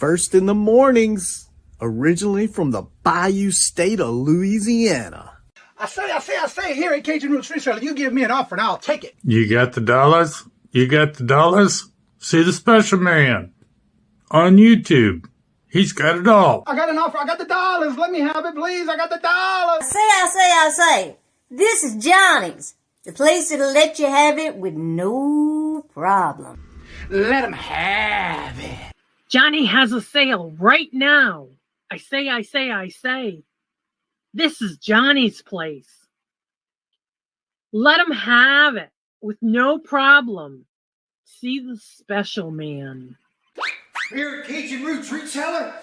First in the mornings, originally from the Bayou State of Louisiana. I say, here at Kajun Roots Reseller, you give me an offer and I'll take it. You got the dollars? You got the dollars? See the special man on YouTube. He's got it all. I got an offer. I got the dollars. Let me have it, please. I got the dollars. I say. This is Johnny's. The place that'll let you have it with no problem. Let him have it. Johnny has a sale right now. I say. This is Johnny's place. Let him have it with no problem. See the special man. Here at Kajun Roots Reseller,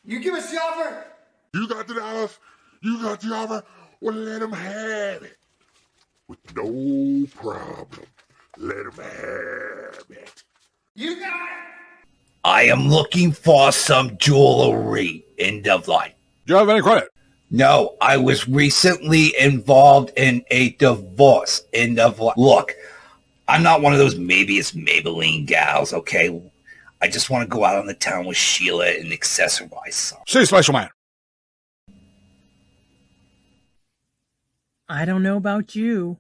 you give us the offer. You got the dollars. You got the offer. Well, let him have it with no problem. Let him have it. You got it. I am looking for some jewelry. End of line. Do you have any credit? No, I was recently involved in a divorce. End of line. Look, I'm not one of those maybe it's Maybelline gals, okay? I just want to go out on the town with Sheila and accessorize some. See, special man. I don't know about you,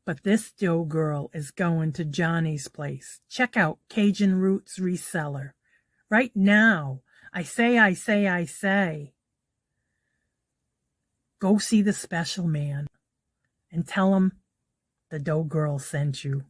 but this dough girl is going to Johnny's place. Check out Kajun Roots Reseller. Right now. I say. Go see the special man and tell him the dough girl sent you.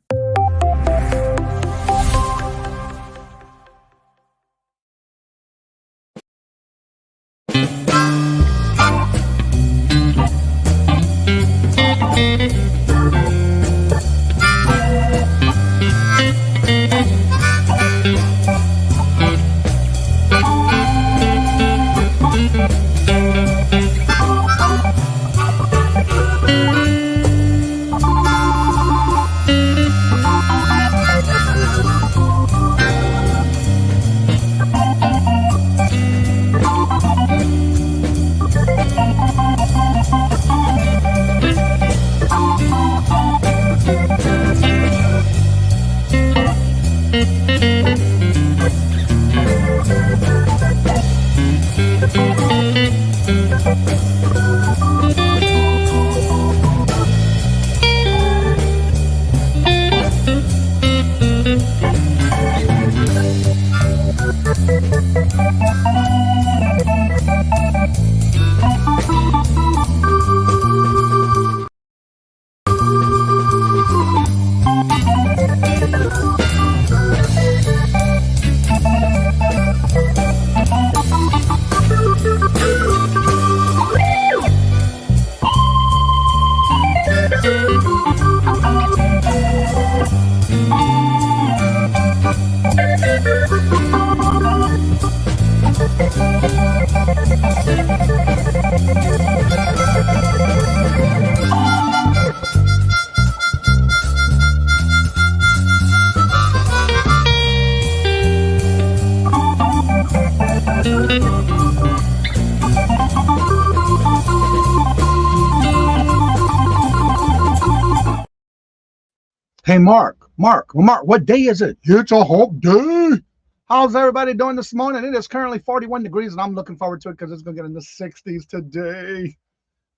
Hey, Mark, what day is it? It's a hump day. How's everybody doing this morning? It is currently 41 degrees, and I'm looking forward to it because it's going to get in the 60s today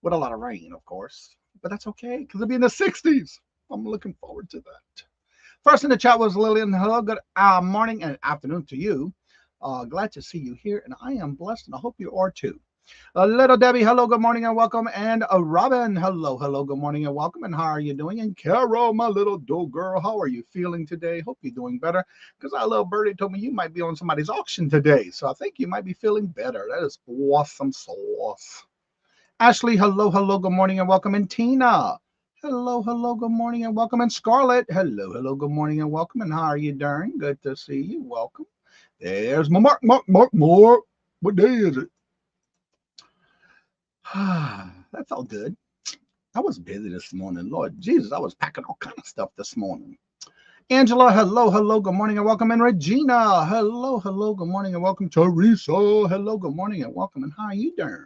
with a lot of rain, of course. But that's okay because it'll be in the 60s. I'm looking forward to that. First in the chat was Lillian. Hello, good morning and afternoon to you. Glad to see you here, and I am blessed, and I hope you are too. Little Debbie, hello, good morning and welcome. And Robin, hello, good morning and welcome. And how are you doing? And Carol, my little dough girl, how are you feeling today? Hope you're doing better because our little birdie told me you might be on somebody's auction today. So I think you might be feeling better. That is awesome sauce. Ashley, hello, good morning and welcome. And Tina, hello, good morning and welcome. And Scarlett, hello, good morning and welcome. And how are you doing? Good to see you. Welcome. There's my Mark. What day is it? That's all good. I was busy this morning. Lord Jesus, I was packing all kind of stuff this morning. Angela, hello, good morning and welcome. And Regina, hello, good morning and welcome. Teresa, hello, good morning and welcome. And how are you doing?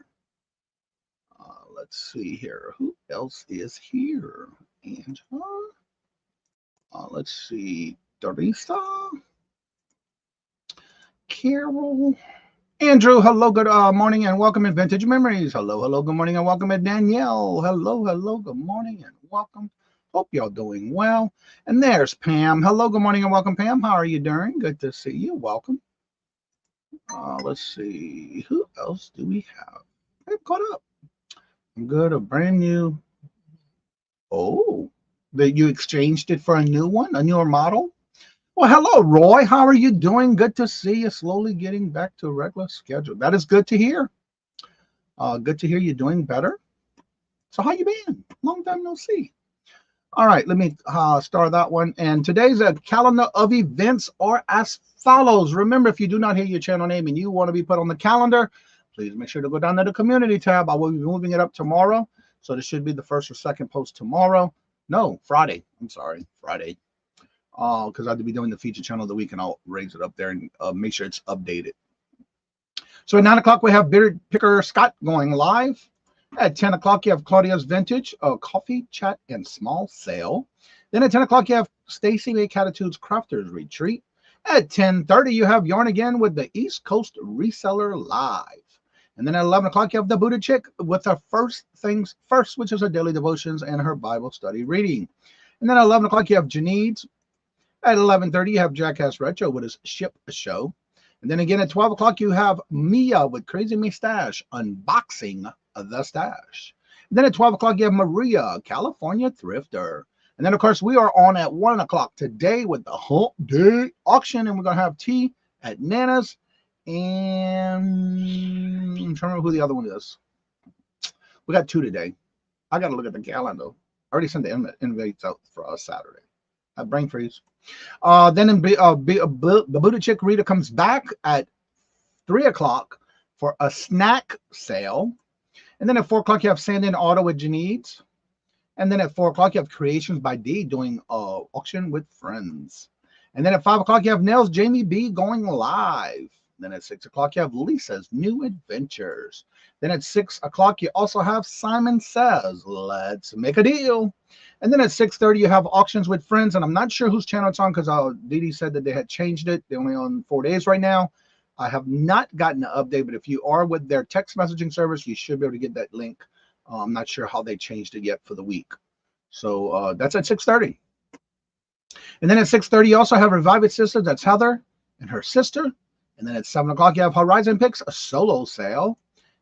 Let's see here. Who else is here? Angela. Let's see. Teresa. Carol. Andrew, hello, good morning and welcome in Vintage Memories. Hello, hello, good morning and welcome in Danielle. Hello, hello, good morning and welcome. Hope y'all doing well. And there's Pam. Hello, good morning and welcome, Pam. How are you doing? Good to see you. Welcome. Let's see. Who else do we have? I'm caught up. I'm good. A brand new. Oh, that you exchanged it for a new one, a newer model? Well, hello, Roy. How are you doing? Good to see you. Slowly getting back to a regular schedule. That is good to hear. Good to hear you doing better. So how you been? Long time no see. All right, let me start that one. And today's calendar of events are as follows. Remember, if you do not hear your channel name and you want to be put on the calendar, please make sure to go down to the community tab. I will be moving it up tomorrow. So this should be the first or second post tomorrow. No, Friday. I'm sorry, Friday. Because I have to be doing the feature channel of the week, and I'll raise it up there and make sure it's updated. So at 9 o'clock, we have Beard Picker Scott going live. At 10 o'clock, you have Claudia's Vintage, Coffee, Chat, and Small Sale. Then at 10 o'clock, you have Stacy Make Attitudes Crafters Retreat. At 10:30, you have Yarn Again with the East Coast Reseller Live. And then at 11 o'clock, you have the Buddha Chick with her First Things First, which is her daily devotions and her Bible study reading. And then at 11 o'clock, you have Janine's. At 11:30, you have Jackass Retro with his Ship Show. And then again at 12 o'clock, you have Mia with Crazy Mustache unboxing the stash. And then at 12 o'clock, you have Maria, California Thrifter. And then, of course, we are on at 1 o'clock today with the Hump Day auction. And we're going to have tea at Nana's. And I'm trying to remember who the other one is. We got 2 today. I got to look at the calendar. I already sent the invites out for Saturday. Brain freeze. Then the Buddha Chick Reader comes back at 3 o'clock for a snack sale. And then at 4 o'clock, you have Sand in Auto with Janine's. And then at 4 o'clock, you have Creations by D doing auction with friends. And then at 5 o'clock, you have Nels Jamie B going live. Then at 6 o'clock, you have Lisa's New Adventures. Then at 6 o'clock, you also have Simon Says, Let's Make a Deal. And then at 6:30, you have Auctions with Friends. And I'm not sure whose channel it's on because Dee said that they had changed it. They're only on 4 days right now. I have not gotten an update, but if you are with their text messaging service, you should be able to get that link. I'm not sure how they changed it yet for the week. So that's at 6:30. And then at 6:30, you also have Revive It Sister. That's Heather and her sister. And then at 7 o'clock, you have Horizon Picks, a solo sale.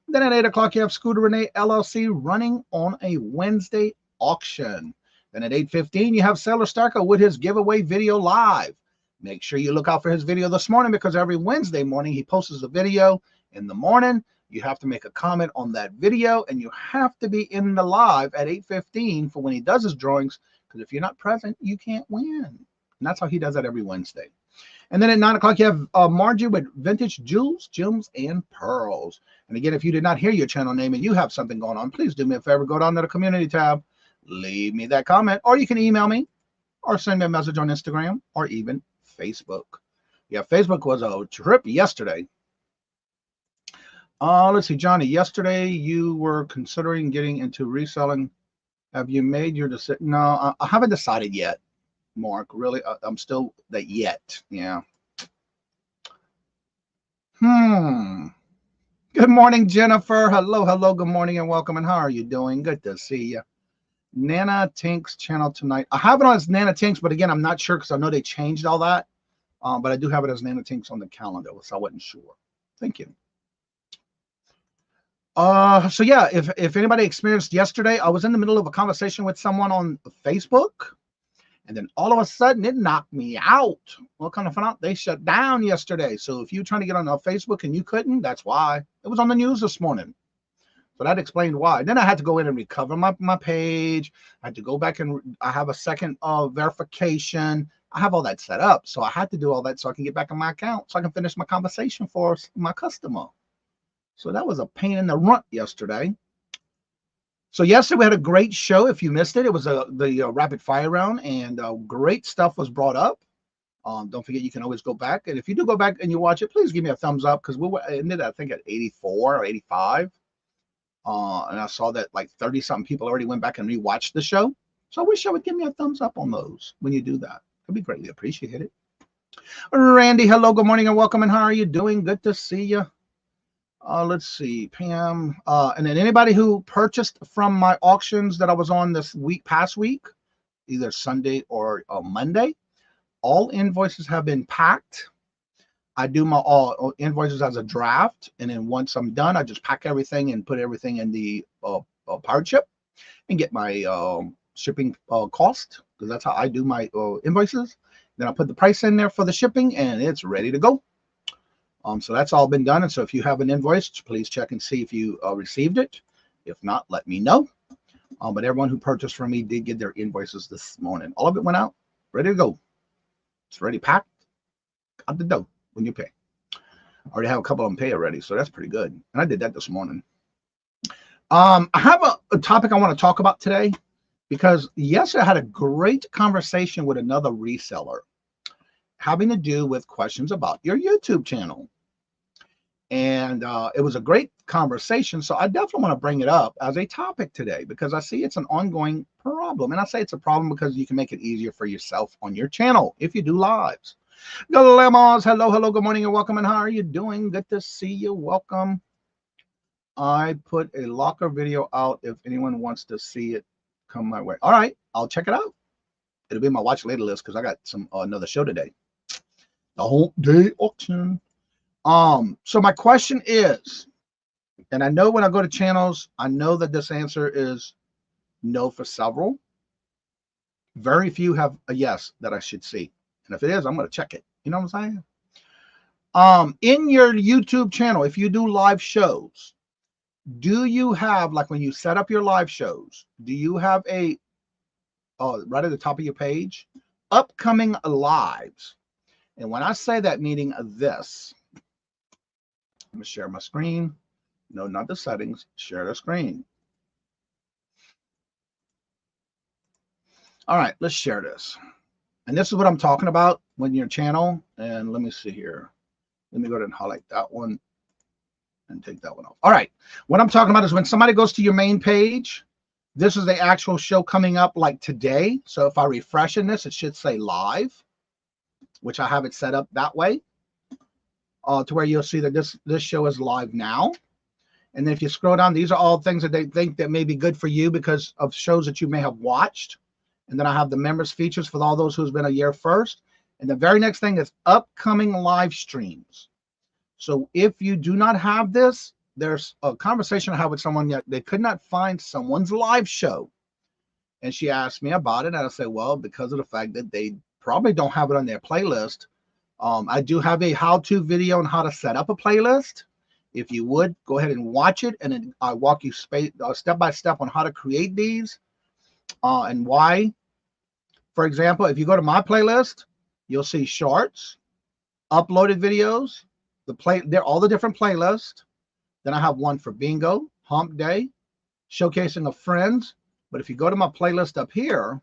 And then at 8 o'clock, you have Scooter Renee LLC running on a Wednesday auction. Then at 8:15, you have Sailor Starker with his giveaway video live. Make sure you look out for his video this morning because every Wednesday morning he posts a video in the morning. You have to make a comment on that video and you have to be in the live at 8:15 for when he does his drawings because if you're not present, you can't win. And that's how he does that every Wednesday. And then at 9 o'clock, you have Margie with Vintage Jewels, Gems, and Pearls. And again, if you did not hear your channel name and you have something going on, please do me a favor. Go down to the community tab, leave me that comment, or you can email me or send me a message on Instagram or even Facebook. Yeah, Facebook was a trip yesterday. Let's see, Johnny, yesterday you were considering getting into reselling. Have you made your decision? No, I haven't decided yet. Mark, really, I'm still that yet. Yeah. Good morning, Jennifer. Hello, hello. Good morning and welcome. And how are you doing? Good to see you. Nana Tink's channel tonight. I have it on as Nana Tinks, but again, I'm not sure because I know they changed all that. But I do have it as Nana Tinks on the calendar, so I wasn't sure. Thank you. So yeah, if anybody experienced yesterday, I was in the middle of a conversation with someone on Facebook. And then all of a sudden, it knocked me out. Well, kind of found out they shut down yesterday. So if you're trying to get on Facebook and you couldn't, that's why. It was on the news this morning. So that explained why. Then I had to go in and recover my page. I had to go back and I have a second verification. I have all that set up. So I had to do all that so I can get back on my account so I can finish my conversation for my customer. So that was a pain in the runt yesterday. So yesterday we had a great show. If you missed it, it was the rapid fire round and great stuff was brought up. Don't forget, you can always go back. And if you do go back and you watch it, please give me a thumbs up because we ended, I think, at 84 or 85. And I saw that like 30-something people already went back and rewatched the show. So I wish I would give me a thumbs up on those when you do that. It'd be greatly appreciated. Randy, hello, good morning and welcome. And how are you doing? Good to see you. Let's see, Pam. And then anybody who purchased from my auctions that I was on this past week, either Sunday or Monday, all invoices have been packed. I do my all invoices as a draft, and then once I'm done, I just pack everything and put everything in the powered ship and get my shipping cost, because that's how I do my invoices. Then I put the price in there for the shipping, and it's ready to go. So that's all been done. And so if you have an invoice, please check and see if you received it. If not, let me know. But everyone who purchased from me did get their invoices this morning. All of it went out, ready to go. It's already packed out the dough when you pay. I already have a couple of them pay already, so that's pretty good. And I did that this morning. I have a topic I want to talk about today, because yesterday I had a great conversation with another reseller having to do with questions about your YouTube channel. And it was a great conversation. So I definitely want to bring it up as a topic today, because I see it's an ongoing problem. And I say it's a problem because you can make it easier for yourself on your channel if you do lives. Galemos, hello, good morning and welcome. And how are you doing? Good to see you. Welcome. I put a locker video out. If anyone wants to see it, come my way. All right, I'll check it out. It'll be my watch later list because I got some another show today. The whole day auction. So my question is, and I know when I go to channels, I know that this answer is no for several. Very few have a yes that I should see. And if it is, I'm going to check it. You know what I'm saying? In your YouTube channel, if you do live shows, do you have, like when you set up your live shows, do you have a, right at the top of your page, upcoming lives? And when I say that, meaning this, I'm going to share my screen. No, not the settings. Share the screen. All right, let's share this. And this is what I'm talking about when your channel. And let me see here. Let me go ahead and highlight that one and take that one off. All right. What I'm talking about is when somebody goes to your main page, this is the actual show coming up like today. So if I refresh in this, it should say live, which I have it set up that way. To where you'll see that this show is live now. And then if you scroll down, these are all things that they think that may be good for you because of shows that you may have watched. And then I have the members features for all those who's been a year first. And the very next thing is upcoming live streams. So if you do not have this, there's a conversation I had with someone yet. They could not find someone's live show. And she asked me about it. And I said, well, because of the fact that they probably don't have it on their playlist. I do have a how-to video on how to set up a playlist. If you would, go ahead and watch it. And then I walk you step by step on how to create these and why. For example, if you go to my playlist, you'll see shorts, uploaded videos, they're all the different playlists. Then I have one for bingo, hump day, showcasing of friends. But if you go to my playlist up here,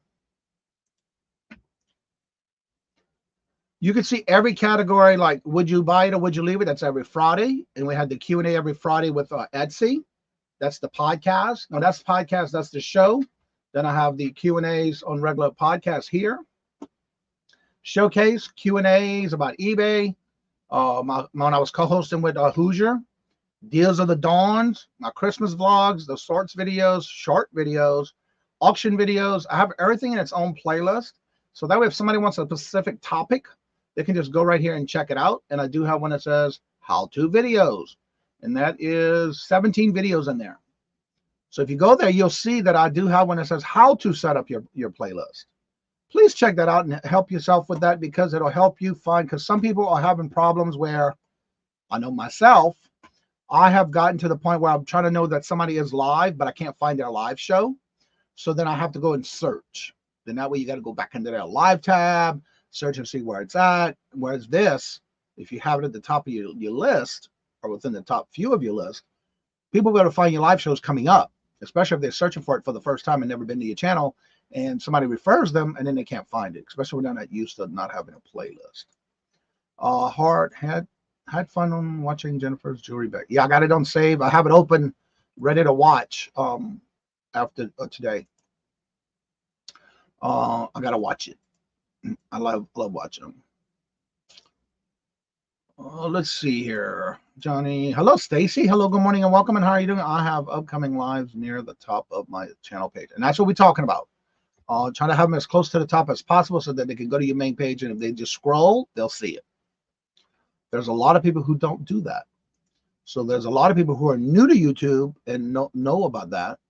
you can see every category, like would you buy it or would you leave it? That's every Friday. And we had the Q&A every Friday with Etsy. That's the podcast. No, that's the podcast. That's the show. Then I have the Q&As on regular podcasts here. Showcase Q&As about eBay. When I was co-hosting with Hoosier. Deals of the Dawns. My Christmas vlogs. The sorts videos. Short videos. Auction videos. I have everything in its own playlist. So that way if somebody wants a specific topic, they can just go right here and check it out. And I do have one that says how-to videos. And that is 17 videos in there. So if you go there, you'll see that I do have one that says how to set up your playlist. Please check that out and help yourself with that, because it'll help you find, because some people are having problems where, I know myself, I have gotten to the point where I'm trying to know that somebody is live, but I can't find their live show. So then I have to go and search. Then that way you got to go back into their live tab, search and see where it's at. Whereas this, if you have it at the top of your list or within the top few of your list, people will be able to find your live shows coming up, especially if they're searching for it for the first time and never been to your channel and somebody refers them and then they can't find it, especially when they're not used to not having a playlist. Had fun on watching Jennifer's jewelry bag. Yeah, I got it on save. I have it open, ready to watch after today. I got to watch it. I love watching them. Let's see here. Johnny. Hello, Stacy. Hello, good morning and welcome. And how are you doing? I have upcoming lives near the top of my channel page. And that's what we're talking about. Trying to have them as close to the top as possible so that they can go to your main page. And if they just scroll, they'll see it. There's a lot of people who don't do that. So there's a lot of people who are new to YouTube and know about that.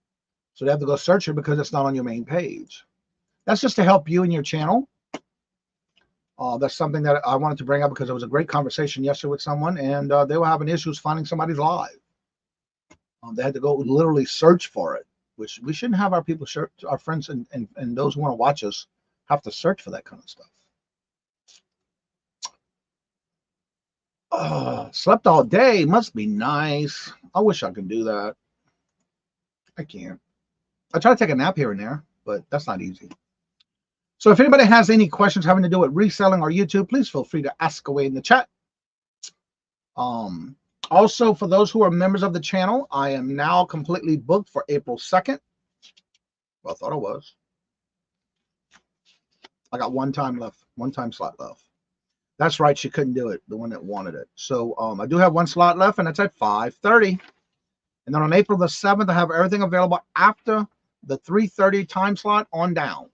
So they have to go search it because it's not on your main page. That's just to help you and your channel. That's something that I wanted to bring up because it was a great conversation yesterday with someone, and they were having issues finding somebody's live. They had to go literally search for it, which we shouldn't have our people, our friends and those who want to watch us have to search for that kind of stuff. Slept all day. Must be nice. I wish I could do that. I can't. I try to take a nap here and there, but that's not easy. So if anybody has any questions having to do with reselling or YouTube, please feel free to ask away in the chat. Also, for those who are members of the channel, I am now completely booked for April 2nd. Well, I thought I was. I got one time slot left. That's right, she couldn't do it, the one that wanted it. So I do have one slot left, and it's at 5:30. And then on April the 7th, I have everything available after the 3:30 time slot on down,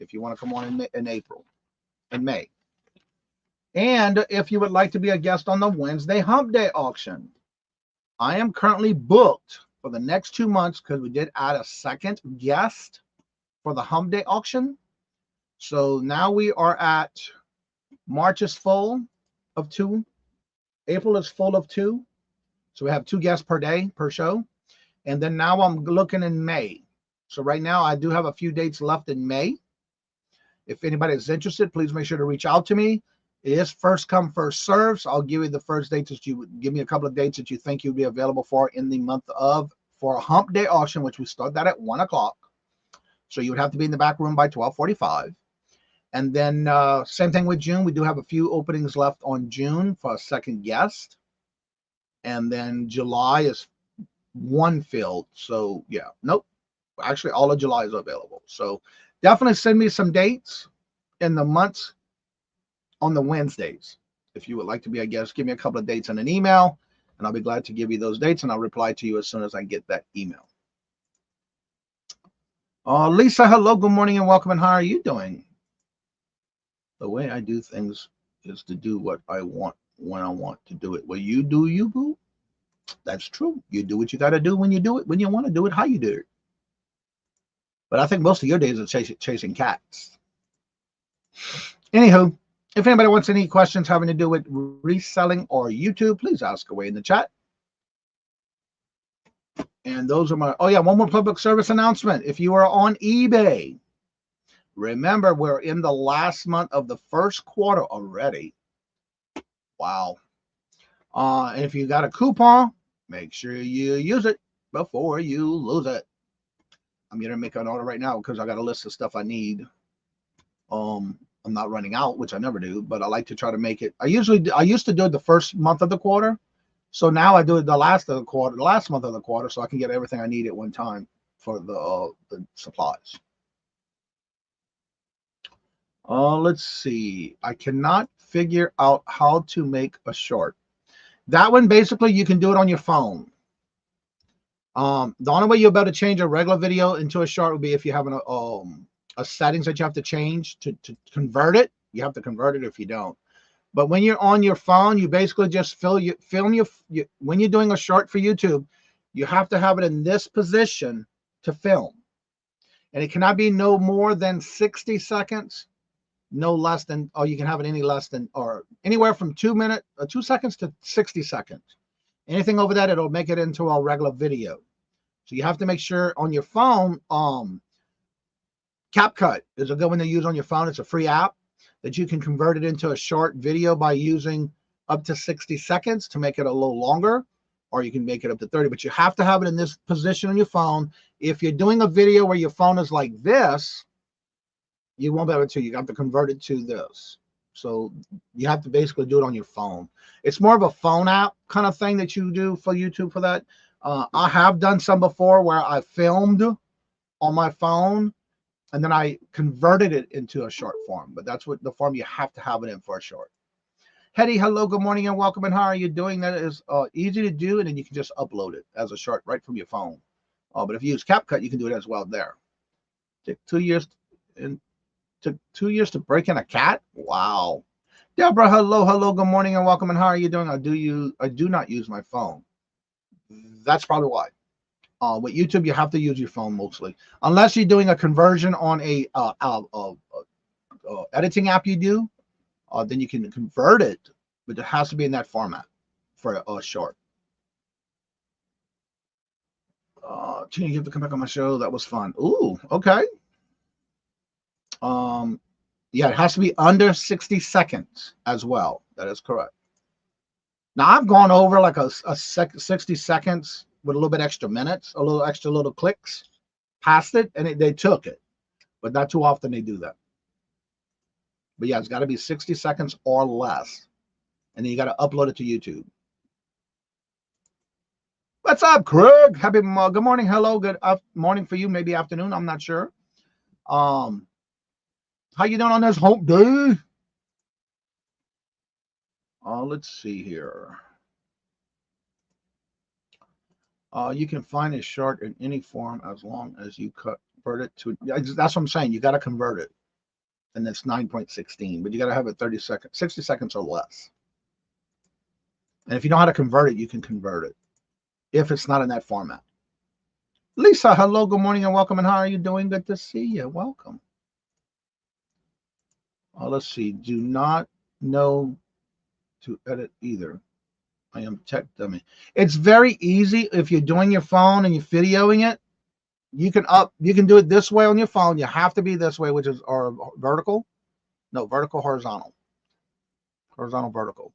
if you want to come on in May. And if you would like to be a guest on the Wednesday Hump Day auction, I am currently booked for the next 2 months because we did add a second guest for the Hump Day auction. So now we are at March is full of 2. April is full of 2. So we have 2 guests per day, per show. And then now I'm looking in May. So right now I do have a few dates left in May. If anybody is interested, please make sure to reach out to me. It is first come, first serve. So I'll give you the first dates that you would give me a couple of dates that you think you'd be available for in the month of for a Hump Day auction, which we start that at 1 o'clock. So you would have to be in the back room by 12:45. And then same thing with June. We do have a few openings left on June for a second guest. And then July is 1 filled. So yeah, nope. Actually, all of July is available. So definitely send me some dates in the months on the Wednesdays. If you would like to be a guest, give me a couple of dates in an email, and I'll be glad to give you those dates, and I'll reply to you as soon as I get that email. Lisa, hello, good morning, and welcome, and how are you doing? The way I do things is to do what I want when I want to do it. Well, you do you, boo. That's true. You do what you got to do when you do it, when you want to do it, how you do it. But I think most of your days are chasing cats. Anywho, if anybody wants any questions having to do with reselling or YouTube, please ask away in the chat. And those are my, oh yeah, one more public service announcement. If you are on eBay, remember we're in the last month of the first quarter already. Wow. And if you got a coupon, make sure you use it before you lose it. I'm going to make an order right now because I got a list of stuff I need. I'm not running out, which I never do, but I like to try to make it. I used to do it the first month of the quarter. So now I do it the last month of the quarter, so I can get everything I need at one time for the supplies. Let's see. I cannot figure out how to make a short. That one, basically, you can do it on your phone. The only way you'll be able to change a regular video into a short would be if you have a settings that you have to change to convert it. You have to convert it if you don't. But when you're on your phone, you basically just film when you're doing a short for YouTube, you have to have it in this position to film. And it cannot be no more than 60 seconds, no less than, or you can have it any less than, or anywhere from 2 seconds to 60 seconds. Anything over that, it'll make it into a regular video. So you have to make sure on your phone, CapCut is a good one to use on your phone. It's a free app that you can convert it into a short video by using up to 60 seconds to make it a little longer, or you can make it up to 30, but you have to have it in this position on your phone. If you're doing a video where your phone is like this, you won't be able to. You have to convert it to this. So you have to basically do it on your phone. It's more of a phone app kind of thing that you do for YouTube for that. I have done some before where I filmed on my phone and then I converted it into a short form, but that's what the form you have to have it in for a short. Hetty, hello, good morning, and welcome. And how are you doing? That is easy to do, and then you can just upload it as a short right from your phone. But if you use CapCut, you can do it as well there. Took 2 years, and took 2 years to break in a cat. Wow. Deborah, hello, good morning, and welcome. And how are you doing? I do not use my phone. That's probably why. With YouTube, you have to use your phone mostly, unless you're doing a conversion on a editing app. You do, then you can convert it, but it has to be in that format for a short. Tina, you have to come back on my show. That was fun. Ooh, okay. Yeah, it has to be under 60 seconds as well. That is correct. Now I've gone over like a 60 seconds with a little bit extra minutes, a little clicks past it, and they took it, but not too often they do that. But yeah, it's got to be 60 seconds or less, and then you got to upload it to YouTube. What's up, Craig? Happy good morning. Hello, good morning for you. Maybe afternoon. I'm not sure. How you doing on this hump day? Let's see here. You can find a short in any form as long as you convert it to. That's what I'm saying. You got to convert it, and that's 9.16. But you got to have it 30 seconds, 60 seconds or less. And if you know how to convert it, you can convert it if it's not in that format. Lisa, hello, good morning, and welcome. And how are you doing? Good to see you. Welcome. Let's see. Do not know to edit either. I am tech dummy. It's very easy if you're doing your phone and you're videoing it. You can do it this way on your phone. You have to be this way, which is vertical. No, vertical, horizontal. Horizontal, vertical.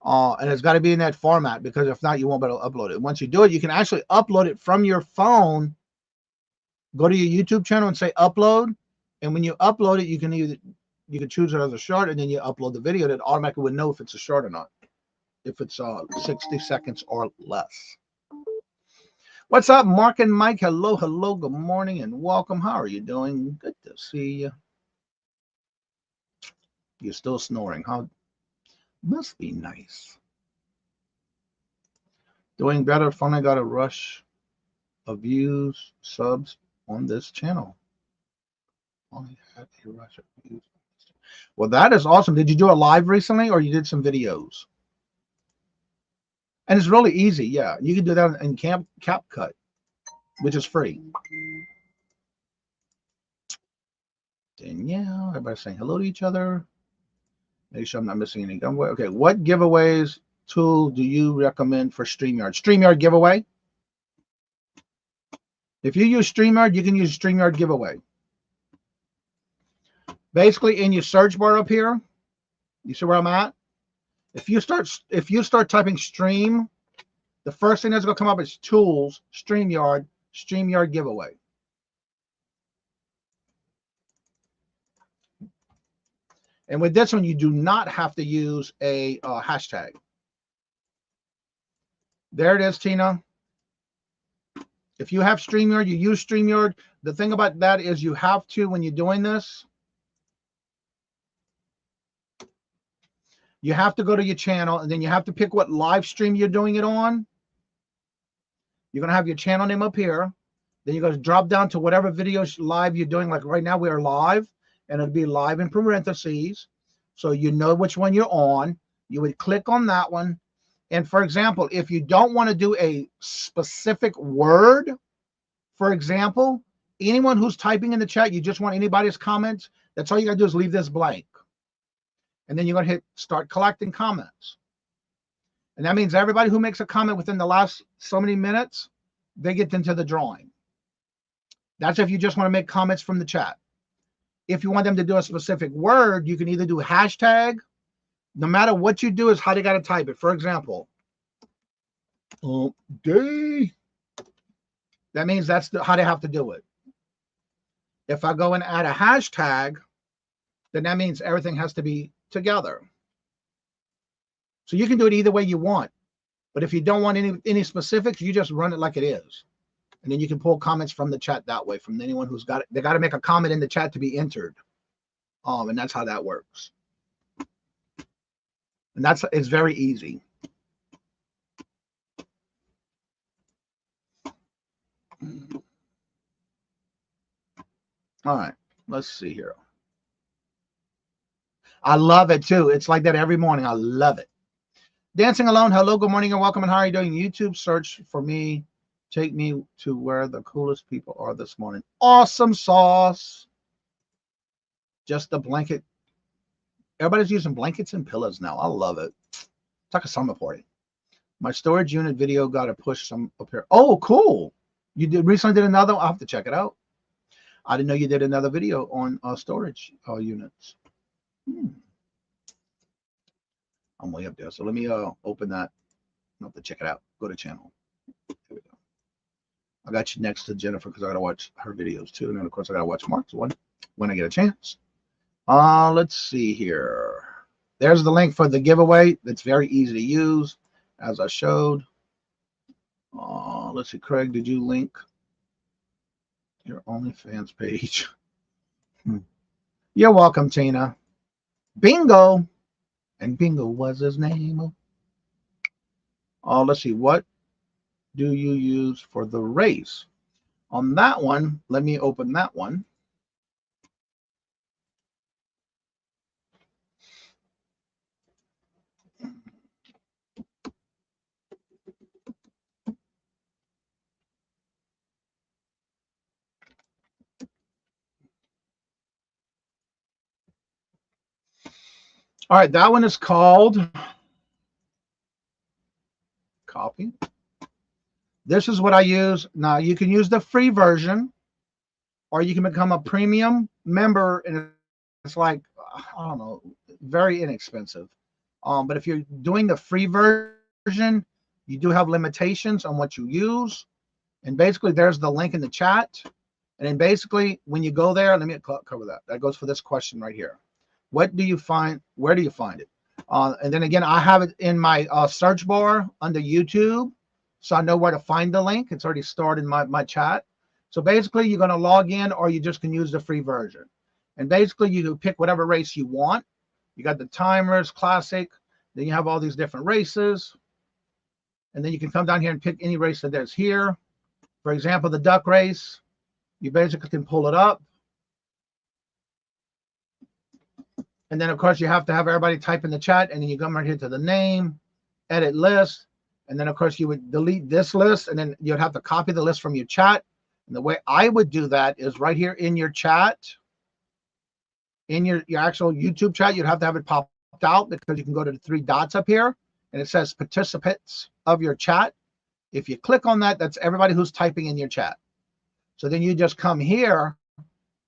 And it's got to be in that format, because if not, you won't be able to upload it. Once you do it, you can actually upload it from your phone. Go to your YouTube channel and say upload. And when you upload it, you can choose it as a short, and then you upload the video that automatically would know if it's a short or not, if it's 60 seconds or less. What's up, Mark and Mike? Hello, good morning, and welcome. How are you doing? Good to see you. You're still snoring, huh? Must be nice. Doing better. Finally got a rush of views, subs on this channel. Only had a rush of views. Well, that is awesome. Did you do a live recently, or you did some videos? And it's really easy. Yeah, you can do that in CapCut, which is free. Danielle, everybody's saying hello to each other. Make sure I'm not missing any giveaway. Okay, what giveaways tool do you recommend for StreamYard? StreamYard giveaway. If you use StreamYard, you can use StreamYard giveaway. Basically, in your search bar up here, you see where I'm at? If you start typing stream, the first thing that's going to come up is tools, StreamYard, StreamYard giveaway. And with this one, you do not have to use a hashtag. There it is, Tina. If you have StreamYard, you use StreamYard. The thing about that is you have to, when you're doing this, you have to go to your channel, and then you have to pick what live stream you're doing it on. You're going to have your channel name up here. Then you're going to drop down to whatever videos live you're doing. Like right now, we are live, and it'll be live in parentheses. So you know which one you're on. You would click on that one. And for example, if you don't want to do a specific word, for example, anyone who's typing in the chat, you just want anybody's comments, that's all you got to do is leave this blank. And then you're going to hit start collecting comments. And that means everybody who makes a comment within the last so many minutes, they get into the drawing. That's if you just want to make comments from the chat. If you want them to do a specific word, you can either do hashtag. No matter what you do is how they got to type it. For example, day. That means that's how they have to do it. If I go and add a hashtag, then that means everything has to be together. So you can do it either way you want. But if you don't want any specifics, you just run it like it is. And then you can pull comments from the chat that way, from anyone who's got it. They got to make a comment in the chat to be entered. And that's how that works. And And it's very easy. All right, let's see here. I love it too. It's like that every morning. I love it. Dancing Alone. Hello, good morning, and welcome. And how are you doing? YouTube search for me. Take me to where the coolest people are this morning. Awesome sauce. Just a blanket. Everybody's using blankets and pillows now. I love it. It's like a summer party. My storage unit video got to push some up here. Oh, cool. You recently did another. I'll have to check it out. I didn't know you did another video on storage units. I'm way up there. So let me open that. I'll have to check it out. Go to channel. Here we go. I got you next to Jennifer because I got to watch her videos too. And then, of course, I got to watch Mark's one when I get a chance. Let's see here. There's the link for the giveaway. It's very easy to use, as I showed. Let's see, Craig, did you link your OnlyFans page? You're welcome, Tina. Bingo. And Bingo was his name. Let's see. What do you use for the race? On that one, let me open that one. All right, that one is called copy. This is what I use. Now, you can use the free version, or you can become a premium member, and it's like, I don't know, very inexpensive. But if you're doing the free version, you do have limitations on what you use. And basically, there's the link in the chat. And then basically, when you go there, let me cover that. That goes for this question right here. What do you find? Where do you find it? And then again, I have it in my search bar under YouTube, so I know where to find the link. It's already stored in my chat. So basically, you're going to log in, or you just can use the free version. And basically, you can pick whatever race you want. You got the timers, classic. Then you have all these different races. And then you can come down here and pick any race that there's here. For example, the duck race. You basically can pull it up. And then, of course, you have to have everybody type in the chat, and then you come right here to the name, edit list. And then, of course, you would delete this list, and then you'd have to copy the list from your chat. And the way I would do that is right here in your chat, in your actual YouTube chat, you'd have to have it popped out, because you can go to the 3 dots up here, and it says participants of your chat. If you click on that, that's everybody who's typing in your chat. So then you just come here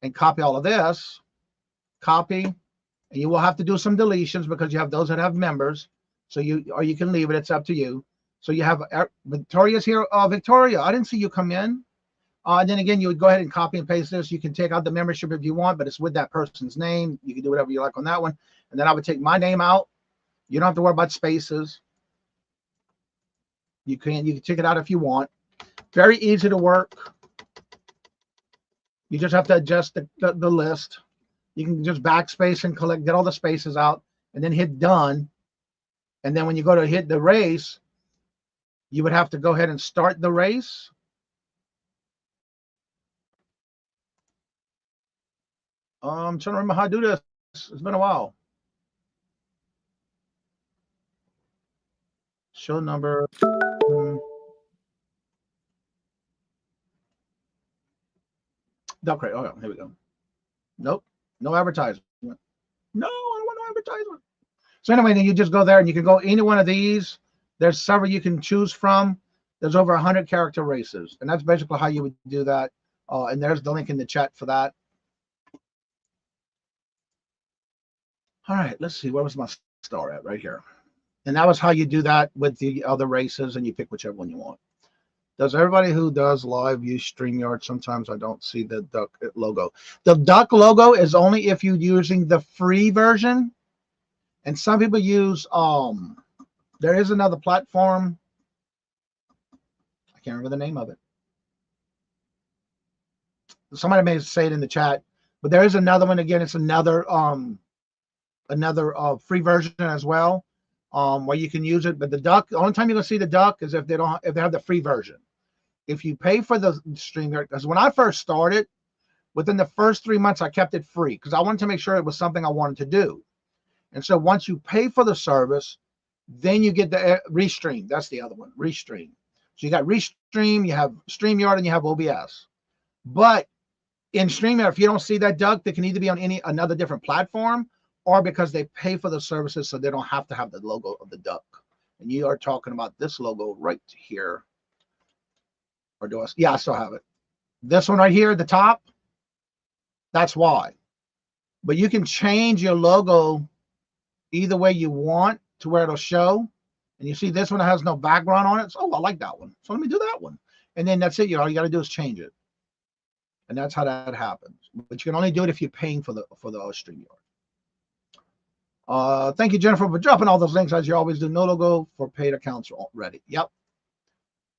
and copy all of this, copy. And you will have to do some deletions because you have those that have members. So or you can leave it. It's up to you. So you have Victoria's here. Victoria, I didn't see you come in. And then again, you would go ahead and copy and paste this. You can take out the membership if you want, but it's with that person's name. You can do whatever you like on that one. And then I would take my name out. You don't have to worry about spaces. You can take it out if you want. Very easy to work. You just have to adjust the list. You can just backspace and get all the spaces out, and then hit done. And then when you go to hit the race, you would have to go ahead and start the race. I'm trying to remember how to do this. It's been a while. Show number. Duck rate. Oh, yeah, here we go. Nope. No advertisement. No, I don't want no advertisement. So anyway, then you just go there, and you can go any one of these. There's several you can choose from. There's over 100 character races, and that's basically how you would do that. And there's the link in the chat for that. All right, let's see. Where was my star at? Right here. And that was how you do that with the other races, and you pick whichever one you want. Does everybody who does live use StreamYard? Sometimes I don't see the duck logo. The duck logo is only if you're using the free version. And some people use, there is another platform. I can't remember the name of it. Somebody may say it in the chat, but there is another one. Again, it's another free version as well. where you can use it. But the duck, the only time you're gonna see the duck is if they have the free version. If you pay for the StreamYard, because when I first started, within the first 3 months, I kept it free because I wanted to make sure it was something I wanted to do. And so once you pay for the service, then you get the Restream. That's the other one, Restream. So you got Restream, you have StreamYard, and you have OBS. But in StreamYard, if you don't see that duck, they can either be on another different platform, or because they pay for the services, so they don't have to have the logo of the duck. And you are talking about this logo right here. Or do I? Yeah, I still have it. This one right here at the top. That's why. But you can change your logo either way you want to where it'll show. And you see this one has no background on it. So, oh, I like that one. So let me do that one. And then that's it. All you got to do is change it. And that's how that happens. But you can only do it if you're paying for the StreamYard. Thank you, Jennifer, for dropping all those links as you always do. No logo for paid accounts already. Yep.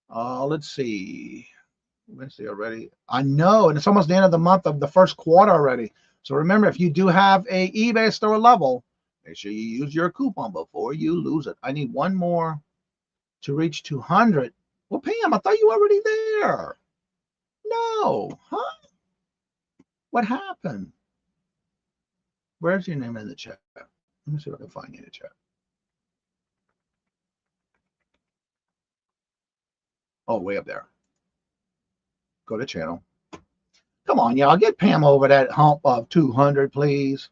Let's see. Wednesday already. I know, and it's almost the end of the month of the first quarter already. So remember, if you do have a eBay store level, make sure you use your coupon before you lose it. I need one more to reach 200. Well, Pam, I thought you were already there. No, huh? What happened? Where's your name in the chat? Let me see if I can find you in the chat. Oh, way up there. Go to channel. Come on, y'all. Get Pam over that hump of 200, please.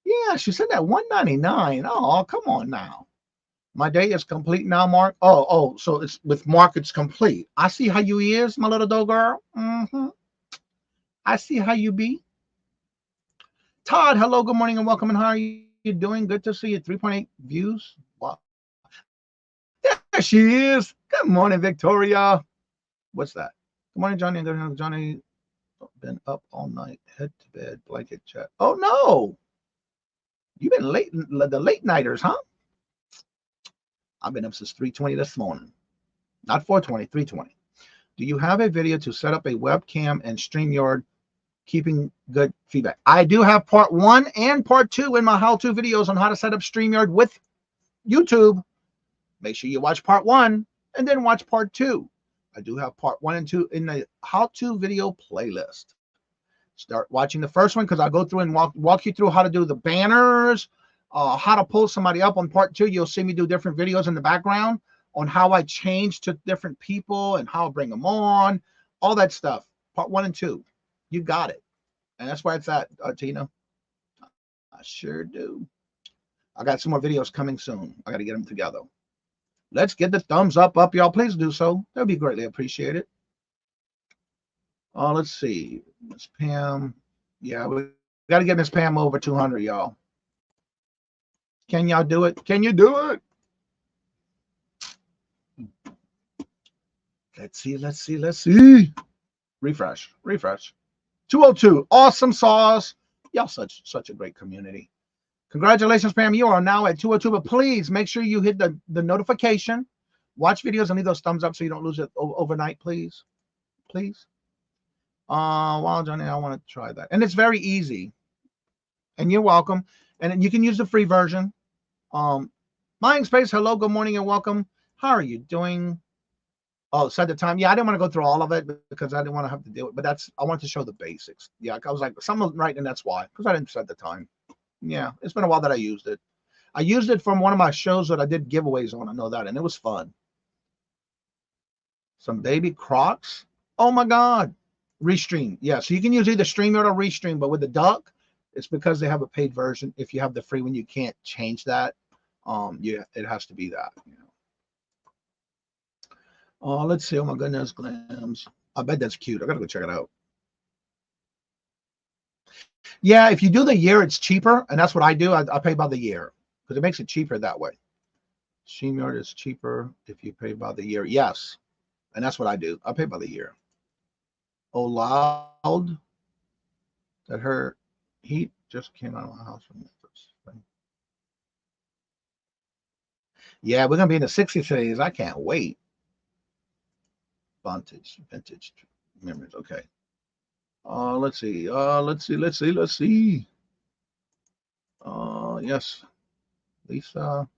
Yeah, she said that 199. Oh, come on now. My day is complete now, Mark. Oh, so it's with Mark, it's complete. I see how you is, my little doe girl. I see how you be. Todd, hello, good morning, and welcome. And how are you doing? Good to see you. 3.8 views. Wow. There she is. Good morning, Victoria. What's that? Good morning, Johnny. Johnny been up all night. Head to bed, blanket chat. Oh, no. You've been late, the late nighters, huh? I've been up since 3:20 this morning. Not 4:20, 3:20. Do you have a video to set up a webcam and StreamYard, keeping good feedback? I do have part 1 and part 2 in my how-to videos on how to set up StreamYard with YouTube. Make sure you watch part 1 and then watch part 2. I do have part 1 and 2 in the how-to video playlist. Start watching the first one because I'll go through and walk you through how to do the banners, how to pull somebody up. On part 2, you'll see me do different videos in the background on how I change to different people and how I bring them on, all that stuff. Part 1 and 2. You got it. And that's where it's at, Tina. I sure do. I got some more videos coming soon. I got to get them together. Let's get the thumbs up, y'all. Please do so. That would be greatly appreciated. Let's see. Miss Pam. Yeah, we got to get Miss Pam over 200, y'all. Can y'all do it? Can you do it? Let's see. Refresh. 202. Awesome sauce. Y'all such a great community. Congratulations, Pam. You are now at 202, but please make sure you hit the notification. Watch videos and leave those thumbs up so you don't lose it overnight, please. Please. Wow, Johnny, I want to try that. And it's very easy. And you're welcome. And then you can use the free version. Mind Space, hello, good morning, and welcome. How are you doing? Oh, set the time. Yeah, I didn't want to go through all of it because I didn't want to have to do it. But I wanted to show the basics. Yeah, I was like, some of them right, and that's why. Because I didn't set the time. Yeah, it's been a while that I used it. I used it from one of my shows that I did giveaways on. I know that, and it was fun. Some baby Crocs. Oh my God. Restream. Yeah, so you can use either StreamYard or Restream, but with the duck, it's because they have a paid version. If you have the free one, you can't change that. Yeah, it has to be that. You know. Let's see. Oh my goodness, Glams. I bet that's cute. I gotta go check it out. Yeah, if you do the year, it's cheaper, and that's what I do. I pay by the year because it makes it cheaper that way. StreamYard is cheaper if you pay by the year. Yes, and that's what I do. I pay by the year. Oh, loud that her heat just came out of my house from this. Yeah, we're gonna be in the 60s today. I can't wait. Vintage memories. Okay. Let's see. Yes, Lisa.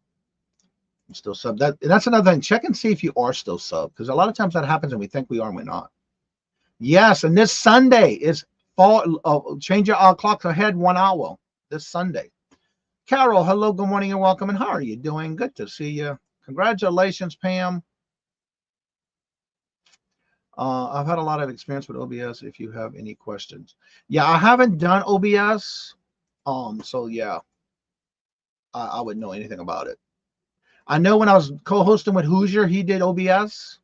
Still sub. That's another thing. Check and see if you are still sub, because a lot of times that happens and we think we are and we're not. Yes, and this Sunday is fall. Change your clocks ahead 1 hour this Sunday. Carol, hello, good morning and welcome. And how are you doing? Good to see you. Congratulations, Pam. I've had a lot of experience with OBS. If you have any questions, yeah, I haven't done OBS. So yeah, I wouldn't know anything about it. I know when I was co-hosting with Hoosier, he did OBS.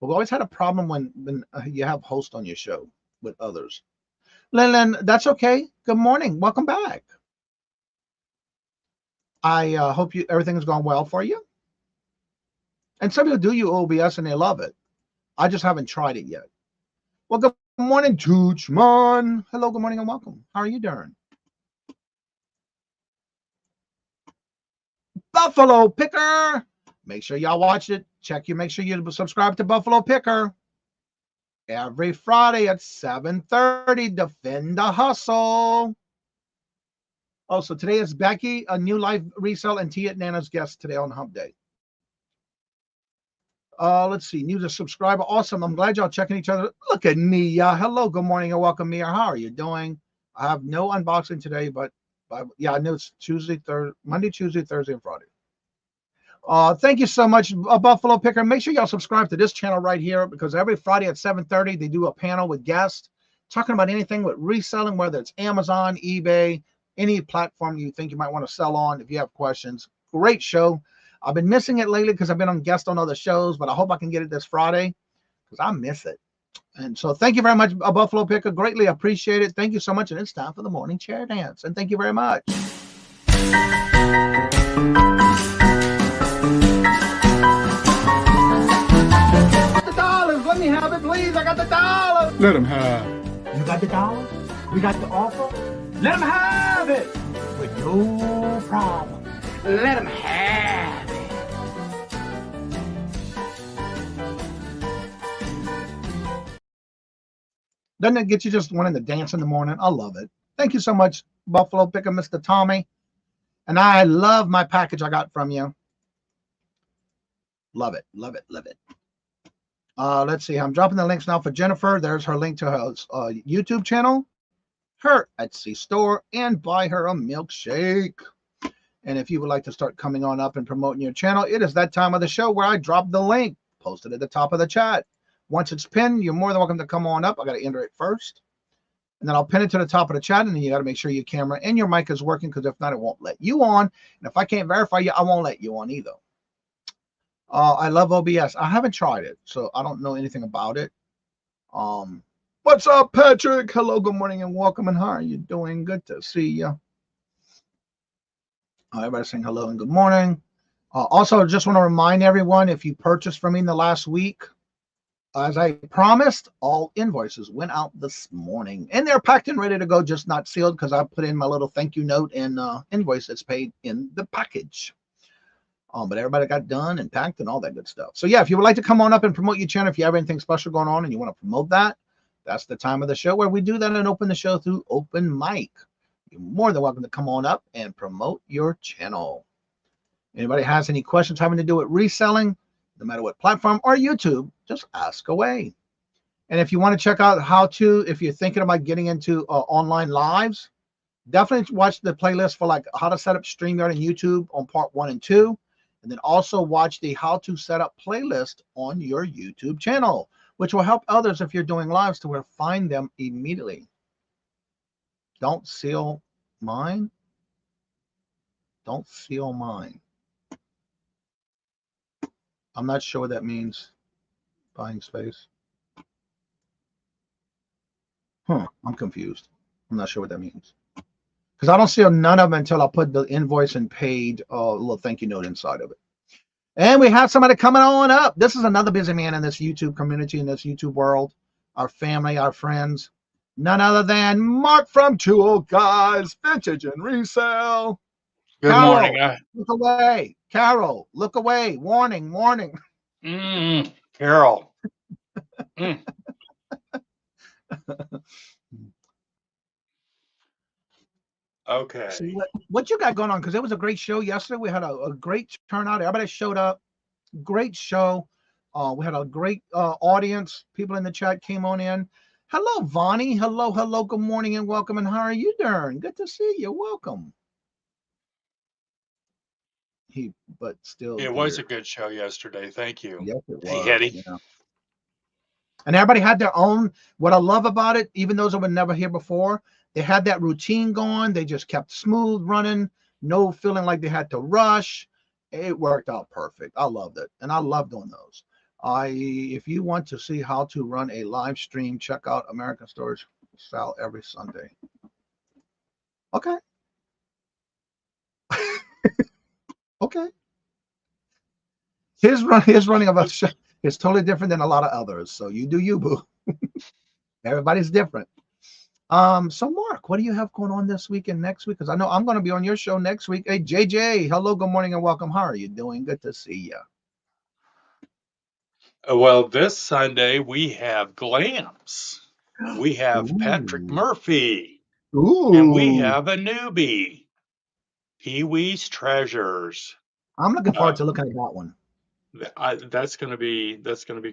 But we always had a problem when you have hosts on your show with others. Lynn, that's okay. Good morning. Welcome back. I hope everything's gone well for you. And some people do use OBS and they love it. I just haven't tried it yet. Well, good morning, Toochman. Hello, good morning and welcome. How are you doing? Buffalo Picker. Make sure y'all watch it. Make sure you subscribe to Buffalo Picker. Every Friday at 7:30. Defend the hustle. Also, today is Becky, a new live resale, and Tia Nana's guest today on Hump Day. Let's see. New to subscriber. Awesome. I'm glad y'all checking each other. Look at Mia. Hello, good morning and welcome, Mia. How are you doing? I have no unboxing today, but yeah, I know it's Monday, Tuesday, Thursday, and Friday. Thank you so much, Buffalo Picker. Make sure y'all subscribe to this channel right here, because every Friday at 7:30 they do a panel with guests talking about anything with reselling, whether it's Amazon, eBay, any platform you think you might want to sell on. If you have questions, great show. I've been missing it lately because I've been on guest on other shows, but I hope I can get it this Friday because I miss it. And so thank you very much, Buffalo Picker. Greatly appreciate it. Thank you so much. And it's time for the morning chair dance. And thank you very much. The dollars. Let me have it, please. I got the dollars. Let him have. You got the dollars? We got the offer? Let them have it with no problem. Let them have it. Doesn't it get you just wanting to dance in the morning? I love it. Thank you so much, Buffalo Picker, Mr. Tommy. And I love my package I got from you. Love it, love it, love it. Let's see. I'm dropping the links now for Jennifer. There's her link to her YouTube channel, her Etsy store, and buy her a milkshake. And if you would like to start coming on up and promoting your channel, it is that time of the show where I drop the link, posted at the top of the chat. Once it's pinned, you're more than welcome to come on up. I got to enter it first. And then I'll pin it to the top of the chat. And then you got to make sure your camera and your mic is working, because if not, it won't let you on. And if I can't verify you, I won't let you on either. I love OBS. I haven't tried it, so I don't know anything about it. What's up, Patrick? Hello, good morning, and welcome. And how are you doing? Good to see you. Everybody saying hello and good morning. Also, just want to remind everyone, if you purchased from me in the last week, as I promised, all invoices went out this morning. And they're packed and ready to go, just not sealed, because I put in my little thank you note and invoice that's paid in the package. But everybody got done and packed and all that good stuff. So, yeah, if you would like to come on up and promote your channel, if you have anything special going on and you want to promote that, that's the time of the show where we do that and open the show through open mic. You're more than welcome to come on up and promote your channel. Anybody has any questions having to do with reselling, no matter what platform or YouTube, just ask away. And if you want to check out if you're thinking about getting into online lives, definitely watch the playlist for like how to set up StreamYard and YouTube on part 1 and 2. And then also watch the how to set up playlist on your YouTube channel, which will help others if you're doing lives to where find them immediately. Don't seal mine. Don't seal mine. I'm not sure what that means. Buying space. I'm confused. I'm not sure what that means. Because I don't seal none of them until I put the invoice and paid little thank you note inside of it. And we have somebody coming on up. This is another busy man in this YouTube community, in this YouTube world. Our family, our friends. None other than Mark from Two Old Guys, Vintage and Resale. Good Carol, morning. look away. Carol, look away. Warning, warning. Carol. Okay. So what you got going on? Because it was a great show yesterday. We had a great turnout. Everybody showed up. Great show. We had a great audience. People in the chat came on in. Hello, Vonnie. Hello. Good morning and welcome. And how are you doing? Good to see you. Welcome. But still It dear. was a good show yesterday. Thank you. Yes, it was. Hey, Hetty. Yeah. And everybody had their own. What I love about it, even those that were never here before, they had that routine going. They just kept smooth running. No feeling like they had to rush. It worked out perfect. I loved it. And I love doing those. If you want to see how to run a live stream, check out American Storage Sal every Sunday. Okay. Okay. His running of a show is totally different than a lot of others. So you do you, boo. Everybody's different. So Mark, what do you have going on this week and next week? Because I know I'm going to be on your show next week. Hey, JJ, hello, good morning and welcome. How are you doing? Good to see you. Well, this Sunday we have Glams. We have Patrick Ooh. Murphy. Ooh. And we have a newbie, Pee Wee's Treasures. I'm looking forward to looking at that one. That's gonna be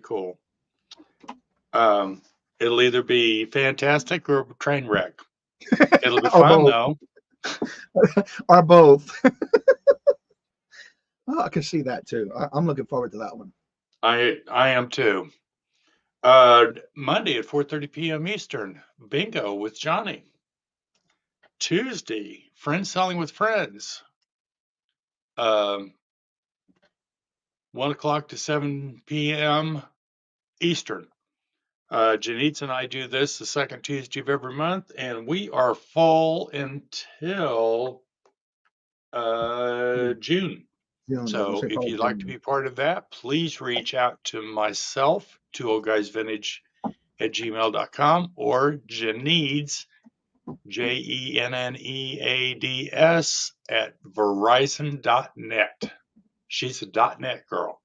cool. It'll either be fantastic or train wreck. It'll be fun though. Or both. Oh, I can see that too. I'm looking forward to that one. I am too. Monday at 4:30 p.m. Eastern, bingo with Johnny. Tuesday, friends selling with friends. 1 o'clock to 7 p.m. Eastern. Janitza and I do this the second Tuesday of every month, and we are full until June. So if you'd like to be part of that, please reach out to myself, 2oldguysvintage@gmail.com, or Janeeds, JENNEADS, at Verizon.net. She's a .net girl.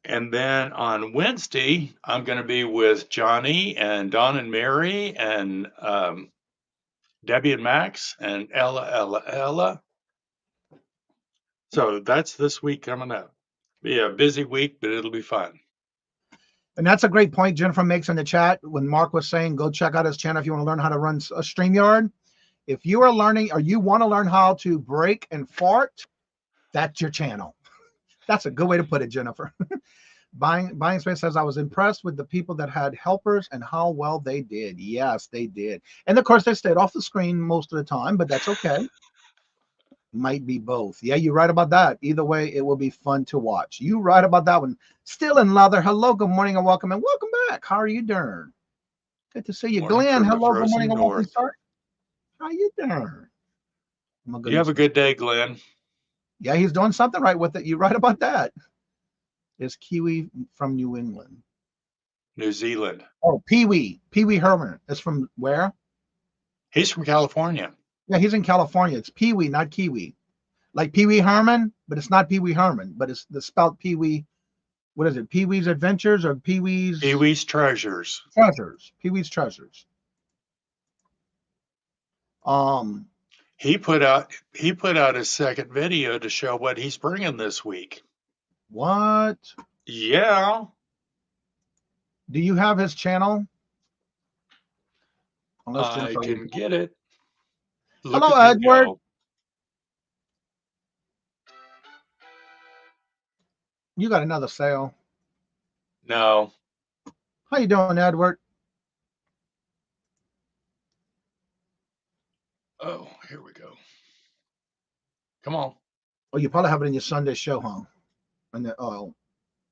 And then on Wednesday, I'm going to be with Johnny and Don and Mary and Debbie and Max and Ella. So that's this week coming up. Be a busy week, but it'll be fun. And that's a great point Jennifer makes in the chat when Mark was saying, go check out his channel if you want to learn how to run a StreamYard. If you are learning or you want to learn how to break and fart, that's your channel. That's a good way to put it, Jennifer. Buying Space says, I was impressed with the people that had helpers and how well they did. Yes, they did. And of course, they stayed off the screen most of the time, but that's okay. Might be both. Yeah, you're right about that. Either way, it will be fun to watch. You right about that one. Still in leather. Hello, good morning and welcome back. How are you doing? Good to see you. Morning Glenn, from the hello, good frozen morning and welcome, north. sir. How you doing? You have a good day, Glenn. Yeah, he's doing something right with it. You're right about that. Is Kiwi from New England? New Zealand. Oh, Pee Wee Herman is from where? He's from California. Yeah, he's in California. It's Pee Wee, not Kiwi. Like Pee Wee Herman, but it's not Pee Wee Herman, but it's the spelled Pee Wee. What is it? Pee Wee's Adventures or Pee Wee's? Pee Wee's Treasures. Treasures. Pee Wee's Treasures. He put out his second video to show what he's bringing this week. What? Yeah. Do you have his channel? I can get it. Hello, Edward. You got another sale? No. How you doing, Edward? Oh, here we go. Come on. Oh, you probably have it in your Sunday show, huh? In the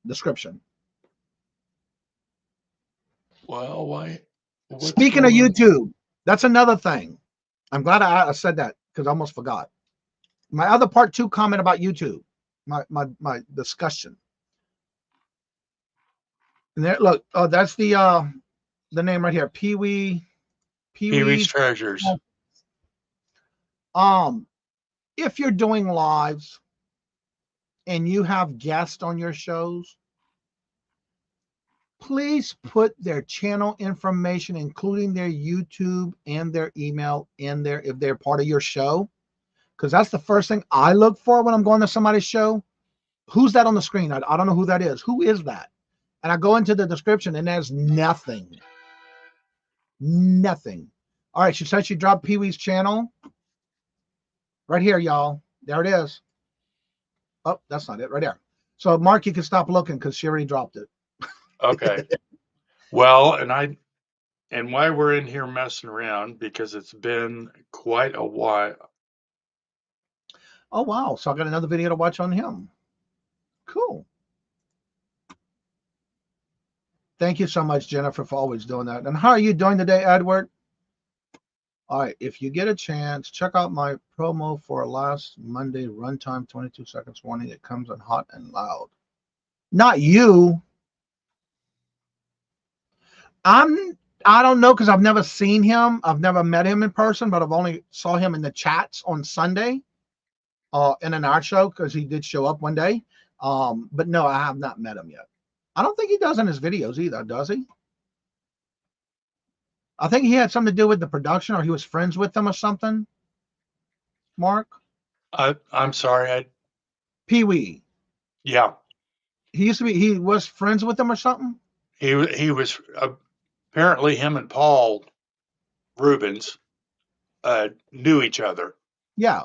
description. Well, why? Speaking of YouTube, that's another thing. I'm glad I said that because I almost forgot. My other part 2 comment about YouTube, my discussion. And there, look, oh, that's the name right here, Pee Wee's Treasures. If you're doing lives and you have guests on your shows, please put their channel information, including their YouTube and their email in there if they're part of your show. Because that's the first thing I look for when I'm going to somebody's show. Who's that on the screen? I don't know who that is. Who is that? And I go into the description and there's nothing. Nothing. All right, she said she dropped Pee Wee's channel. Right here, y'all. There it is. Oh, that's not it. Right there. So, Mark, you can stop looking because she already dropped it. Okay. Well, and why we're in here messing around, because it's been quite a while. Oh, wow. So I got another video to watch on him. Cool. Thank you so much, Jennifer, for always doing that. And how are you doing today, Edward? All right. If you get a chance, check out my promo for last Monday, runtime 22 seconds warning. It comes in hot and loud. Not you. I don't know, because I've never seen him. I've never met him in person, but I've only saw him in the chats on Sunday in an art show, because he did show up one day. But no, I have not met him yet. I don't think he does in his videos either, does he? I think he had something to do with the production, or he was friends with them or something. Mark? I'm sorry. Pee Wee. Yeah. He was friends with them or something? He was apparently, him and Paul Rubens knew each other. Yeah.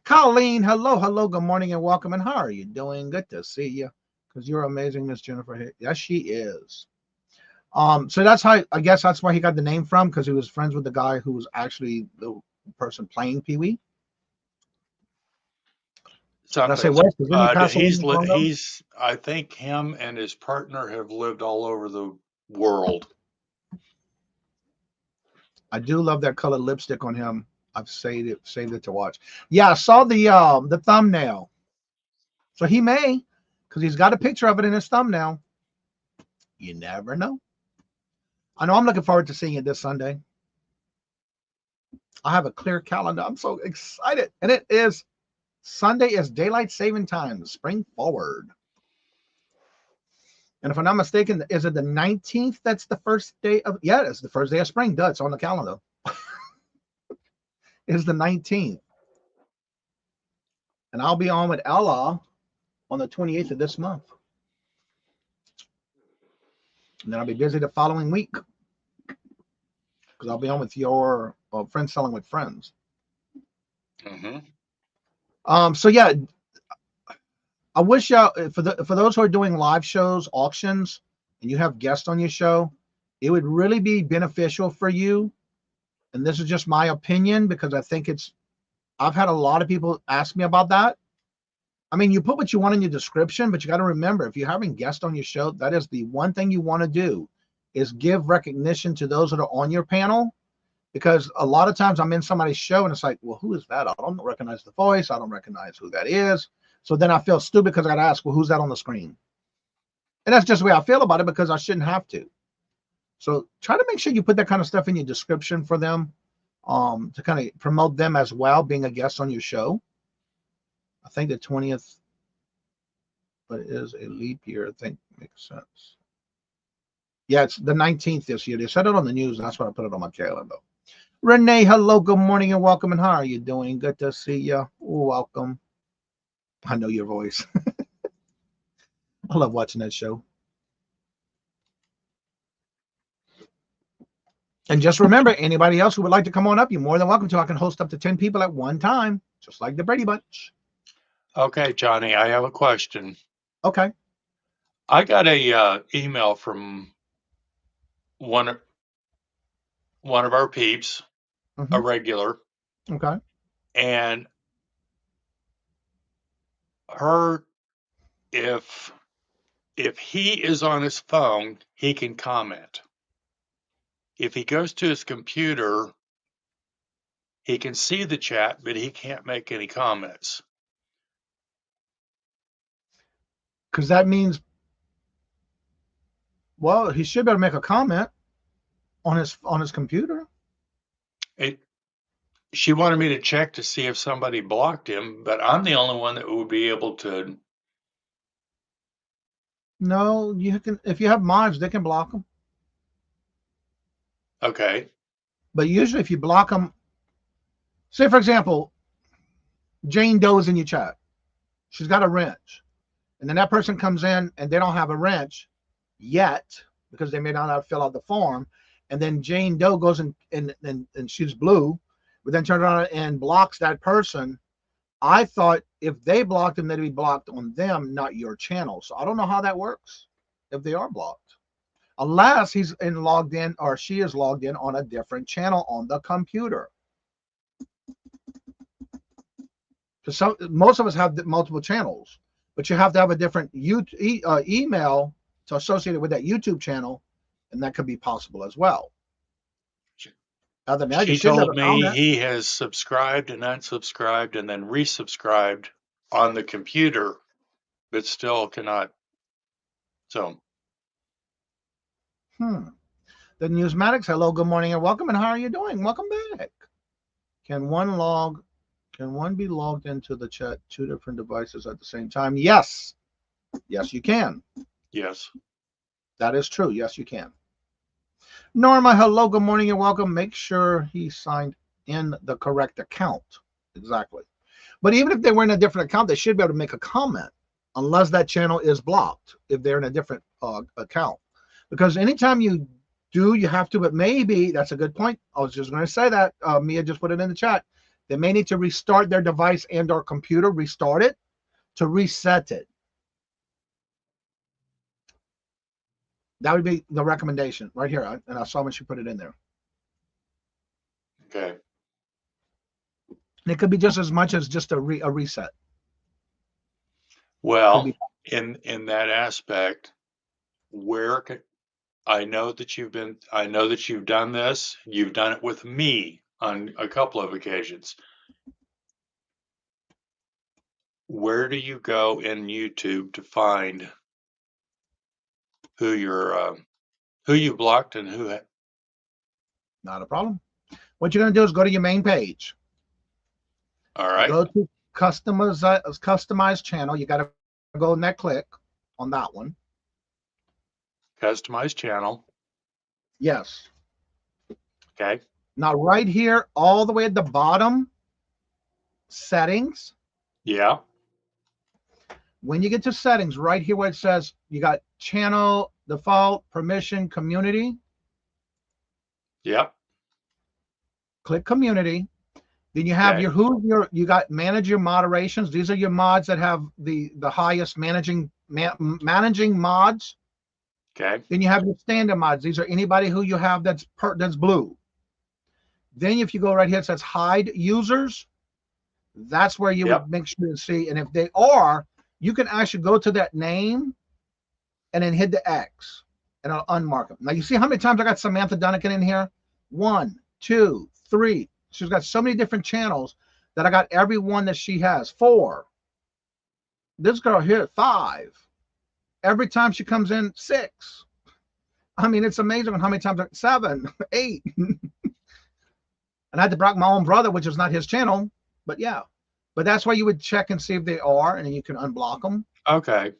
Colleen, hello, good morning and welcome. And how are you doing? Good to see you. Because you're amazing, Miss Jennifer. Yes, she is. So that's how, I guess that's where he got the name from, because he was friends with the guy who was actually the person playing Pee Wee. Something. I say, Wes, didn't he pass away? He's, I think him and his partner have lived all over the world. I do love that colored lipstick on him. I've saved it to watch. Yeah, I saw the thumbnail. So he may, because he's got a picture of it in his thumbnail. You never know. I know I'm looking forward to seeing it this Sunday. I have a clear calendar. I'm so excited. And it is Sunday is daylight saving time. Spring forward. And if I'm not mistaken, is it the 19th? That's the first day of, yeah, it's the first day of spring. Duh, it's on the calendar. It's the 19th. And I'll be on with Ella on the 28th of this month. And then I'll be busy the following week, because I'll be on with your Friends Selling with Friends. Mm-hmm. So yeah, I wish y'all, for those who are doing live shows, auctions, and you have guests on your show, it would really be beneficial for you. And this is just my opinion, because I think I've had a lot of people ask me about that. I mean, you put what you want in your description, but you got to remember, if you're having guests on your show, that is the one thing you want to do, is give recognition to those that are on your panel. Because a lot of times I'm in somebody's show and it's like, well, who is that? I don't recognize the voice. I don't recognize who that is. So then I feel stupid because I got to ask, well, who's that on the screen? And that's just the way I feel about it, because I shouldn't have to. So try to make sure you put that kind of stuff in your description for them, to kind of promote them as well, being a guest on your show. I think the 20th, but it is a leap year. I think makes sense. Yeah, it's the 19th this year. They said it on the news, and that's why I put it on my calendar. Renee, hello, good morning and welcome. And how are you doing? Good to see you. Welcome. I know your voice. I love watching that show. And just remember, anybody else who would like to come on up, you're more than welcome to. I can host up to 10 people at one time, just like the Brady Bunch. Okay, Johnny, I have a question. Okay. I got a email from one of our peeps, a regular. Okay. And her, if he is on his phone, he can comment. If he goes to his computer, he can see the chat, but he can't make any comments. Because that means, well, he should be able to make a comment on his computer. She wanted me to check to see if somebody blocked him, but I'm the only one that would be able to No, you can. If you have mods, they can block them. Okay. But usually, if you block them, say for example, Jane Doe's in your chat. She's got a wrench, and then that person comes in and they don't have a wrench yet because they may not have filled out the form. And then Jane Doe goes and she's blue, but then turns around and blocks that person. I thought if they blocked him, they'd be blocked on them, not your channel. So I don't know how that works if they are blocked, unless he's logged in or she is logged in on a different channel on the computer. Because most of us have multiple channels, but you have to have a different email to associate it with that YouTube channel, and that could be possible as well. Other than that, She told me he has subscribed and unsubscribed and then resubscribed on the computer, but still cannot. So. The Newsmatics, hello, good morning, and welcome. And how are you doing? Welcome back. Can one be logged into the chat two different devices at the same time? Yes. Yes, you can. Yes. That is true. Yes, you can. Norma, hello, good morning, and welcome. Make sure he signed in the correct account. Exactly. But even if they were in a different account, they should be able to make a comment unless that channel is blocked if they're in a different account. Because anytime you do, you have to, but maybe, that's a good point. I was just going to say that. Mia just put it in the chat. They may need to restart their device and or computer, restart it to reset it. That would be the recommendation right here. And I saw when she put it in there. Okay. And it could be just as much as just a reset. Well, in that aspect, I know that you've done this. You've done it with me on a couple of occasions. Where do you go in YouTube to find who you blocked and who? Not a problem. What you're going to do is go to your main page. All right. Go to customize channel. You got to go and click on that one. Customize channel. Yes. Okay. Now right here, all the way at the bottom, settings. Yeah. When you get to settings, right here where it says you got channel, default, permission, community. Yep. Click community. Then you have you got manage your moderations. These are your mods that have the highest managing mods. Okay. Then you have your standard mods. These are anybody who you have that's blue. Then if you go right here, it says hide users. That's where you would make sure to see. And if they are, you can actually go to that name and then hit the X and it'll unmark them. Now you see how many times I got Samantha Dunnigan in here? 1, 2, 3. She's got so many different channels that I got every one that she has. 4. This girl here, 5. Every time she comes in, 6. I mean, it's amazing how many times. 7, 8. And I had to block my own brother, which is not his channel. But yeah. But that's why you would check and see if they are, and then you can unblock them. Okay.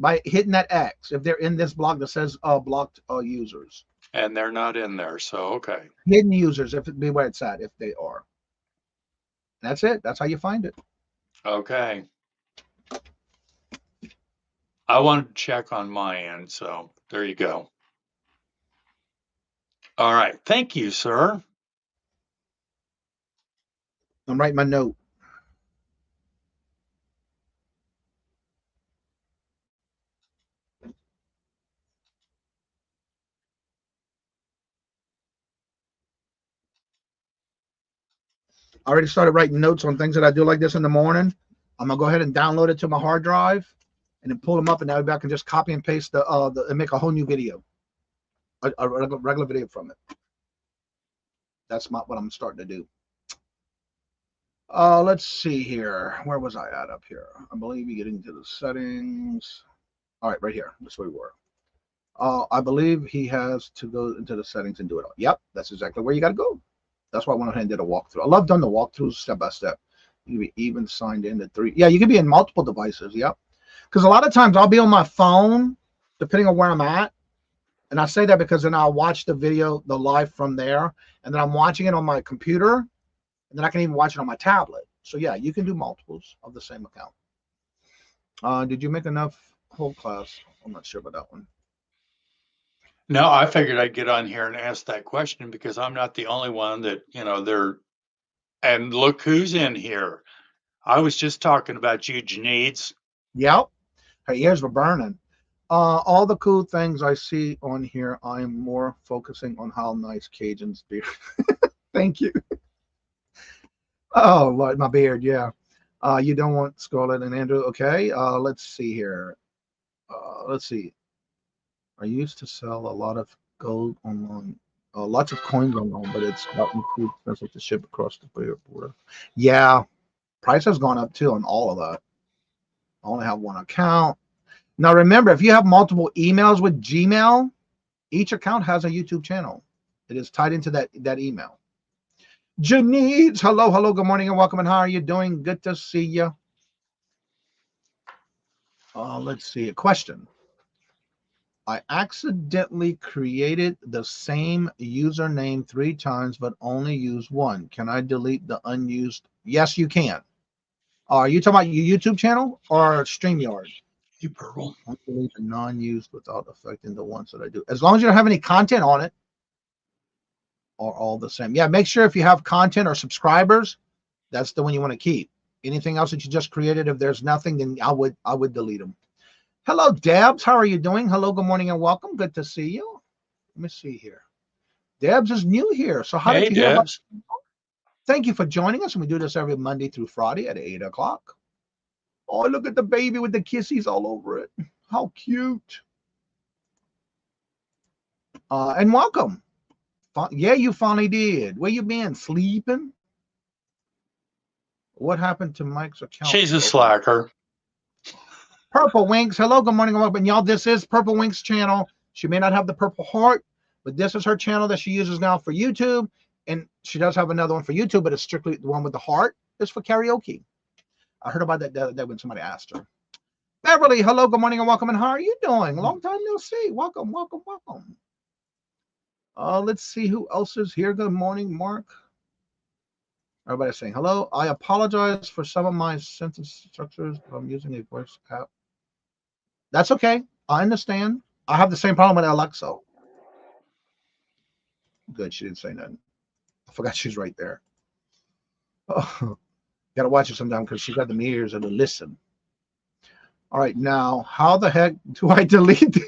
By hitting that X, if they're in this block that says blocked users. And they're not in there, so okay. Hidden users, if it be where it's at, if they are. That's it. That's how you find it. Okay. I wanted to check on my end, so there you go. All right. Thank you, sir. I'm writing my note. I already started writing notes on things that I do like this in the morning. I'm gonna go ahead and download it to my hard drive and then pull them up, and now I can just copy and paste and make a whole new video, a regular video from it. That's what I'm starting to do. Let's see here. Where was I at up here? I believe you're getting to the settings. All right, right here. That's where we were. I believe he has to go into the settings and do it all. Yep, that's exactly where you got to go. That's why I went ahead and did a walkthrough. I love doing the walkthroughs step by step. You can be even signed into 3. Yeah, you can be in multiple devices. Yep. Because a lot of times I'll be on my phone depending on where I'm at. And I say that because then I'll watch the video, the live from there, and then I'm watching it on my computer, and then I can even watch it on my tablet. So yeah, you can do multiples of the same account. Did you make enough whole class? I'm not sure about that one. No, I figured I'd get on here and ask that question because I'm not the only one that, and look who's in here. I was just talking about you, Janice. Yep. Her ears were burning. All the cool things I see on here, I'm more focusing on how nice Cajun's beard. Thank you. Oh, Lord, my beard, yeah. You don't want Scarlett and Andrew. Okay, let's see here. Let's see. I used to sell a lot of gold online, lots of coins online, but it's gotten too expensive to ship across the border. Yeah, price has gone up too on all of that. I only have one account. Now remember, if you have multiple emails with Gmail, each account has a YouTube channel. It is tied into that email. Janice, hello, good morning and welcome. And how are you doing? Good to see you. Let's see, a question. I accidentally created the same username 3 times, but only use one. Can I delete the unused? Yes, you can. Are you talking about your YouTube channel or StreamYard? You purple. I delete the non-used without affecting the ones that I do. As long as you don't have any content on it, are all the same. Yeah, make sure if you have content or subscribers, that's the one you want to keep. Anything else that you just created, if there's nothing, then I would delete them. Hello, Debs. How are you doing? Hello, good morning and welcome. Good to see you. Let me see here. Debs is new here. So how did you hear about? Thank you for joining us. And we do this every Monday through Friday at 8 o'clock. Oh, look at the baby with the kissies all over it. How cute. And welcome. Yeah, you finally did. Where you been? Sleeping? What happened to Mike's account? She's a slacker. Purple Winks. Hello, good morning and welcome. Y'all, this is Purple Winks' channel. She may not have the purple heart, but this is her channel that she uses now for YouTube. And she does have another one for YouTube, but it's strictly the one with the heart. It's for karaoke. I heard about that when somebody asked her. Beverly, hello, good morning and welcome. And how are you doing? Long time no see. Welcome. Let's see who else is here. Good morning, Mark. Everybody's saying hello. I apologize for some of my sentence structures, but I'm using a voice app. That's okay. I understand. I have the same problem with Alexa. Good. She didn't say nothing. I forgot she's right there. Oh, got to watch it sometime because she's got the ears and to listen. All right. Now, how the heck do I delete them?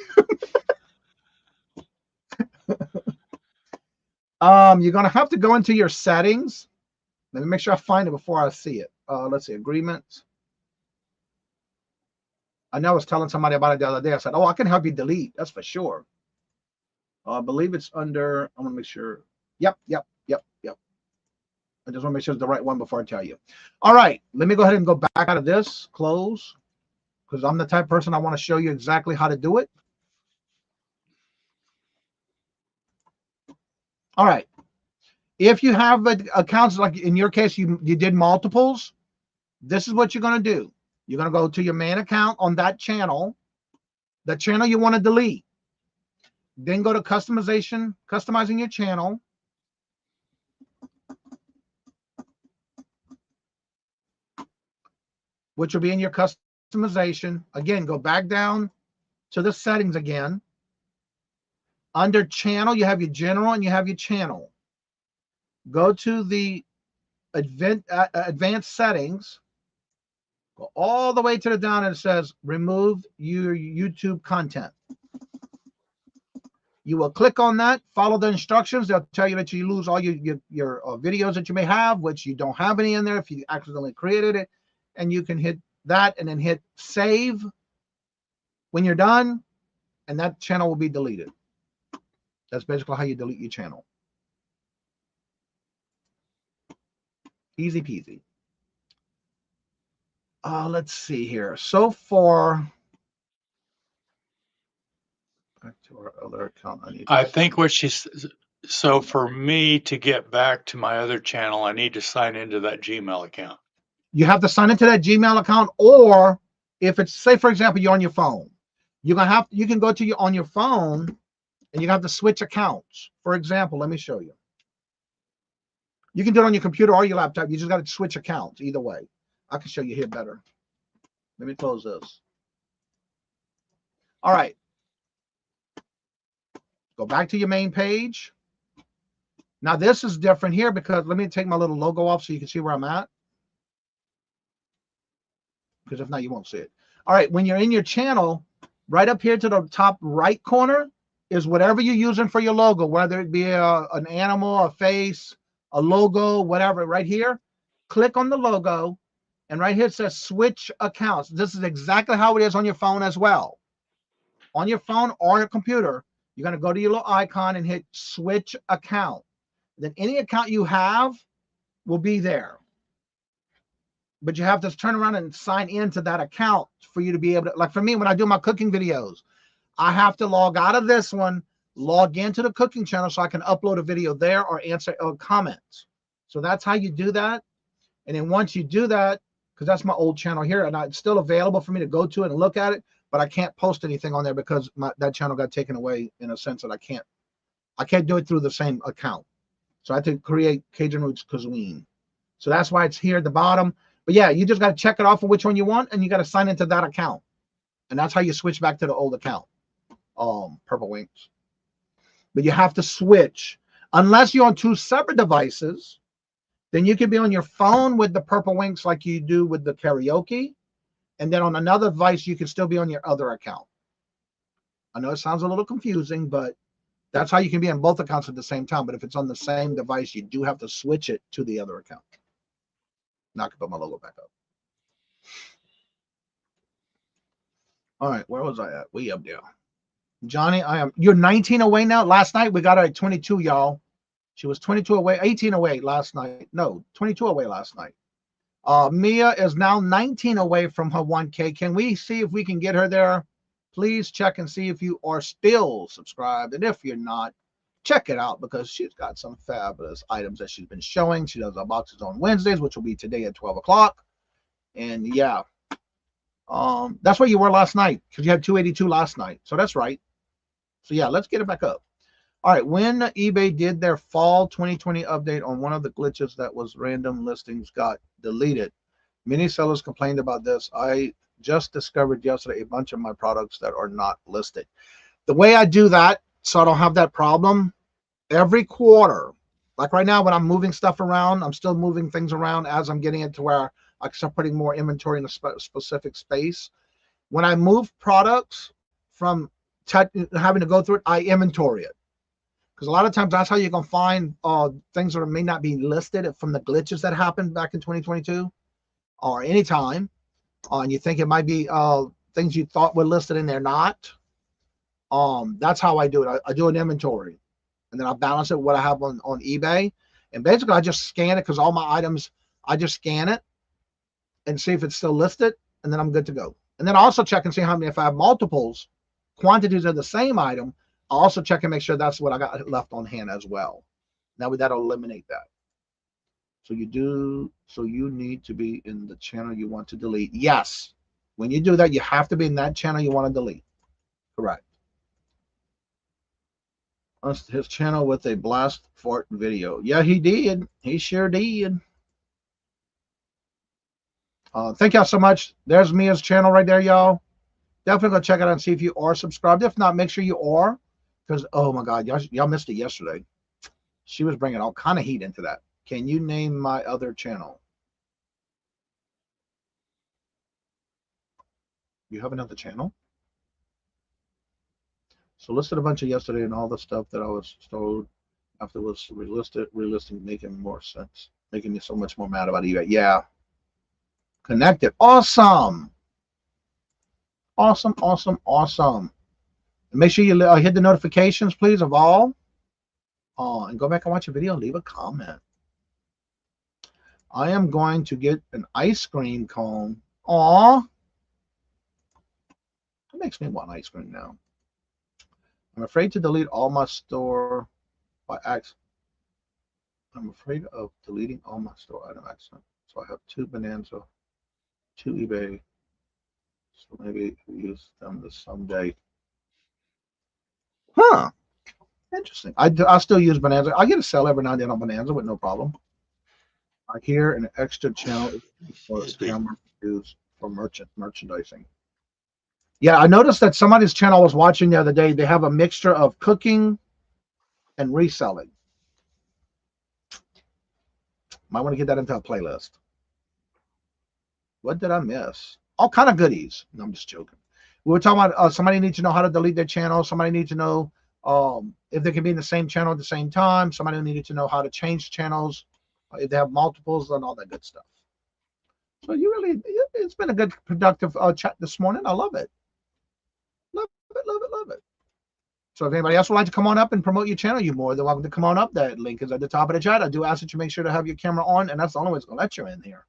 You're going to have to go into your settings. Let me make sure I find it before I see it. Let's see, agreements. I know I was telling somebody about it the other day. I said, oh, I can help you delete. That's for sure. I believe it's under, I'm going to make sure. Yep. I just want to make sure it's the right one before I tell you. All right, let me go ahead and go back out of this, close, because I'm the type of person I want to show you exactly how to do it. All right. If you have accounts, like in your case, you did multiples, this is what you're going to do. You're going to go to your main account on that channel, the channel you want to delete. Then go to customization, customizing your channel. Which will be in your customization. Again, go back down to the settings again. Under channel, you have your general and you have your channel. Go to the advanced settings. Go all the way to the down and it says remove your YouTube content. You will click on that, follow the instructions. They'll tell you that you lose all your videos that you may have, which you don't have any in there if you accidentally created it. And you can hit that and then hit save when you're done, and that channel will be deleted. That's basically how you delete your channel. Easy peasy. Let's see here. So far, back to our other account. I think what she's, so for me to get back to my other channel, I need to sign into that Gmail account. You have to sign into that Gmail account, or if it's, say, for example, you're on your phone, You can go to on your phone and you have to switch accounts. For example, let me show you. You can do it on your computer or your laptop. You just got to switch accounts either way. I can show you here better. Let me close this. All right. Go back to your main page. Now this is different here because let me take my little logo off so you can see where I'm at. Because if not, you won't see it. All right. When you're in your channel, right up here to the top right corner is whatever you're using for your logo, whether it be an animal, a face, a logo, whatever. Right here, click on the logo. And right here it says switch accounts. This is exactly how it is on your phone as well. On your phone or your computer, you're going to go to your little icon and hit switch account. Then any account you have will be there. But you have to turn around and sign into that account for you to be able to, like for me, when I do my cooking videos, I have to log out of this one, log into the cooking channel so I can upload a video there or answer comments. So that's how you do that. And then once you do that, because that's my old channel here, and it's still available for me to go to and look at it, but I can't post anything on there because that channel got taken away in a sense that I can't do it through the same account. So I had to create Cajun Roots Cuisine. So that's why it's here at the bottom. But yeah, you just got to check it off of which one you want, and you got to sign into that account. And that's how you switch back to the old account. Purple Winks. But you have to switch. Unless you're on two separate devices, then you can be on your phone with the Purple Winks like you do with the karaoke. And then on another device, you can still be on your other account. I know it sounds a little confusing, but that's how you can be on both accounts at the same time. But if it's on the same device, you do have to switch it to the other account. Now I can put my logo back up. All right, where was I at? Way up there. Johnny, you're 19 away now. Last night we got her at 22, y'all. She was 22 away, 18 away last night. No, 22 away last night. Mia is now 19 away from her 1K. Can we see if we can get her there? Please check and see if you are still subscribed. And if you're not, check it out because she's got some fabulous items that she's been showing. She does unboxes on Wednesdays, which will be today at 12 o'clock. And yeah, that's where you were last night because you had 282 last night. So that's right. So yeah, let's get it back up. All right, when eBay did their fall 2020 update on one of the glitches that was random listings got deleted, many sellers complained about this. I just discovered yesterday a bunch of my products that are not listed. The way I do that, so I don't have that problem, every quarter, like right now when I'm moving stuff around, I'm still moving things around as I'm getting it to where I can start putting more inventory in a specific space. When I move products from having to go through it, I inventory it. Because a lot of times that's how you can find things that may not be listed from the glitches that happened back in 2022 or anytime. And you think it might be things you thought were listed and they're not. That's how I do it. I do an inventory. And then I balance it with what I have on eBay. And basically I just scan it because all my items, I just scan it and see if it's still listed. And then I'm good to go. And then I also check and see how many, if I have multiples, quantities of the same item, I'll also check and make sure that's what I got left on hand as well. Now that'll eliminate that. So you need to be in the channel you want to delete. Yes. When you do that, you have to be in that channel you want to delete. Correct. His channel with a blast fort video. Yeah, he did. He sure did. Thank y'all so much. There's Mia's channel right there, y'all. Definitely go check it out and see if you are subscribed. If not, make sure you are. Because, oh my God, y'all missed it yesterday. She was bringing all kind of heat into that. Can you name my other channel? You have another channel? So listed a bunch of yesterday and all the stuff that I was told after it was relisting, making more sense. Making me so much more mad about eBay. Yeah. Connected. Awesome. Awesome, awesome, awesome. Make sure you hit the notifications, please, of all. And go back and watch a video. Leave a comment. I am going to get an ice cream cone. Aw. That makes me want ice cream now. I'm afraid to delete all my store by accident. I'm afraid of deleting all my store item accident. So I have 2 Bonanza, 2 eBay, So maybe use them this someday. Huh. Interesting. I still use Bonanza. I get a sale every now and then on Bonanza with no problem. I hear an extra channel for camera used for merchandising. Yeah, I noticed that somebody's channel I was watching the other day. They have a mixture of cooking and reselling. Might want to get that into a playlist. What did I miss? All kind of goodies. No, I'm just joking. We were talking about somebody needs to know how to delete their channel. Somebody needs to know if they can be in the same channel at the same time. Somebody needed to know how to change channels if they have multiples and all that good stuff. So it's been a good productive chat this morning. I love it. Love it, love it, love it. So if anybody else would like to come on up and promote your channel, you're more than welcome to come on up. That link is at the top of the chat. I do ask that you make sure to have your camera on, and that's the only way it's going to let you in here.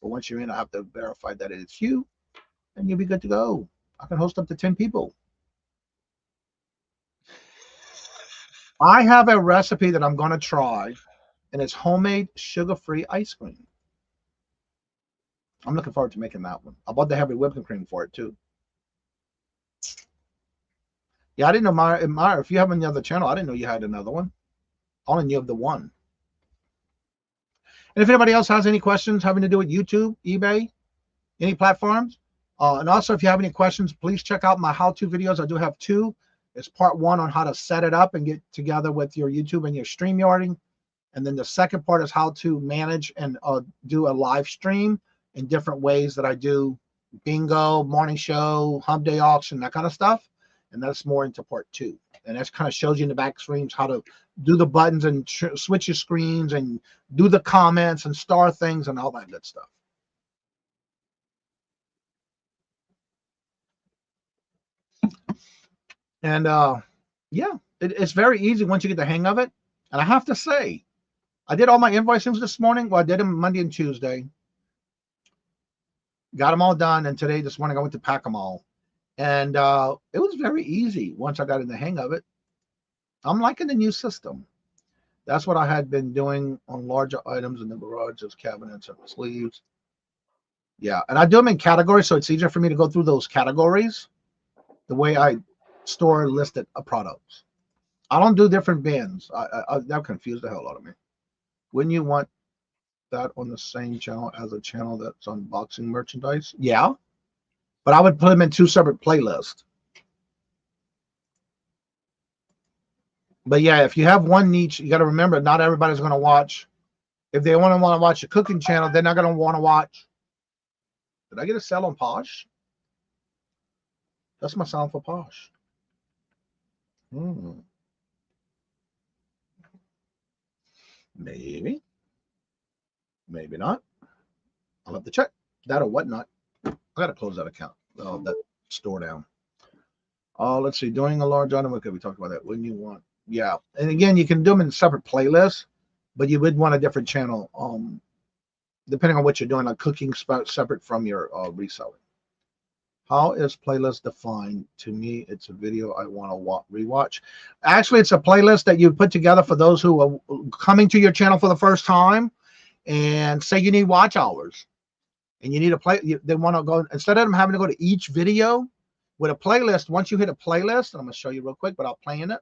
But once you're in, I have to verify that it's you, and you'll be good to go. I can host up to 10 people. I have a recipe that I'm going to try, and it's homemade sugar-free ice cream. I'm looking forward to making that one. I bought the heavy whipping cream for it, too. Yeah, I didn't know, Myra, if you have any other channel, I didn't know you had another one. I only knew of the one. And if anybody else has any questions having to do with YouTube, eBay, any platforms, and also if you have any questions, please check out my how-to videos. I do have 2. It's part 1 on how to set it up and get together with your YouTube and your StreamYarding. And then the second part is how to manage and do a live stream in different ways that I do bingo, morning show, hump day auction, that kind of stuff. And that's more into part 2. And that kind of shows you in the back screens how to do the buttons and switch your screens and do the comments and star things and all that good stuff. And yeah, it's very easy once you get the hang of it. And I have to say, I did all my invoicings this morning. Well, I did them Monday and Tuesday. Got them all done. And this morning, I went to pack them all. And it was very easy once I got in the hang of it. I'm liking the new system. That's what I had been doing on larger items in the garages, cabinets, and sleeves. Yeah, and I do them in categories, so it's easier for me to go through those categories the way I store listed products. I don't do different bins. That confused the hell out of me. Wouldn't you want that on the same channel as a channel that's unboxing merchandise? Yeah, but I would put them in 2 separate playlists. But yeah, if you have one niche, you got to remember, not everybody's going to watch. If they want to watch a cooking channel, they're not going to want to watch. Did I get a sell on Posh? That's my sound for Posh. Maybe. Maybe not. I'll have to check that or whatnot. I got to close that account, that store down. Let's see. Doing a large item. Okay, we talked about that. Wouldn't you want? Yeah. And again, you can do them in separate playlists, but you would want a different channel, depending on what you're doing, like cooking separate from your reselling. How is playlist defined? To me, it's a video I want to rewatch. Actually, it's a playlist that you put together for those who are coming to your channel for the first time, and say you need watch hours, and you need a they want to go, instead of them having to go to each video with a playlist. Once you hit a playlist, and I'm going to show you real quick without playing it.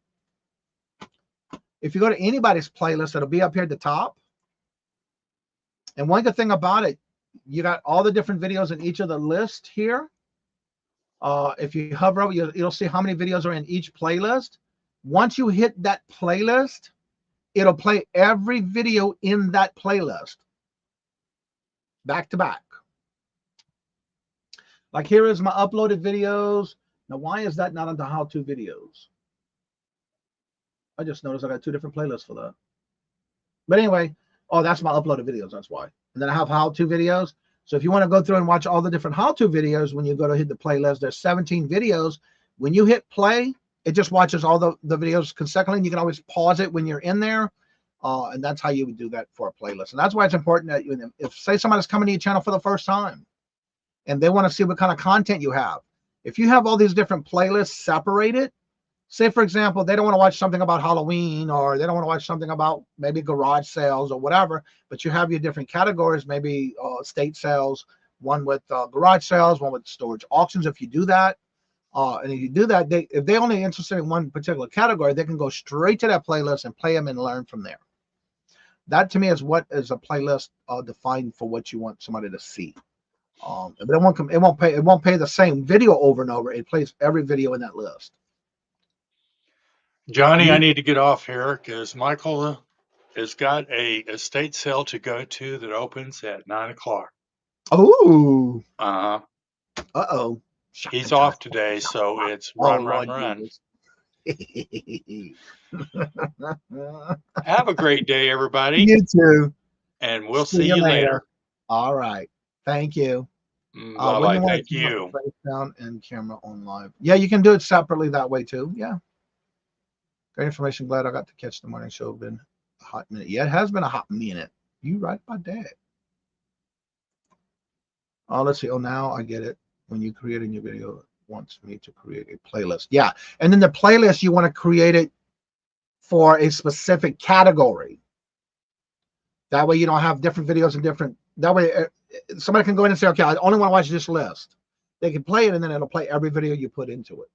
If you go to anybody's playlist, it'll be up here at the top. And one good thing about it, you got all the different videos in each of the list here. If you hover over, you'll see how many videos are in each playlist. Once you hit that playlist, it'll play every video in that playlist back to back. Like here is my uploaded videos. Now, why is that not under how-to videos? I just noticed I got 2 different playlists for that. But anyway, that's my uploaded videos. That's why. And then I have how-to videos. So if you want to go through and watch all the different how-to videos, when you go to hit the playlist, there's 17 videos. When you hit play, it just watches all the videos consecutively. You can always pause it when you're in there. And that's how you would do that for a playlist. And that's why it's important that if say somebody's coming to your channel for the first time and they want to see what kind of content you have, if you have all these different playlists separated, say, for example, they don't want to watch something about Halloween, or they don't want to watch something about maybe garage sales or whatever, but you have your different categories, maybe estate sales, one with garage sales, one with storage auctions. If you do that, and if you do that, if they only interested in one particular category, they can go straight to that playlist and play them and learn from there. That to me is what is a playlist defined for what you want somebody to see. But it won't play the same video over and over. It plays every video in that list. Johnny, I need to get off here because Michael has got a estate sale to go to that opens at 9 o'clock. Oh. Uh-huh. He's off today, so it's run. Have a great day, everybody. You too. And we'll see you later. All right. Thank you. Bye-bye. Thank you. Down and camera on live. Yeah, you can do it separately that way too. Yeah. Great information. Glad I got to catch the morning show. Been a hot minute. Yeah, it has been a hot minute. You right about that. Let's see. Oh, now I get it. When you create a new video, it wants me to create a playlist. Yeah. And then the playlist, you want to create it for a specific category. That way you don't have different videos and different. That way somebody can go in and say, okay, I only want to watch this list. They can play it, and then it'll play every video you put into it.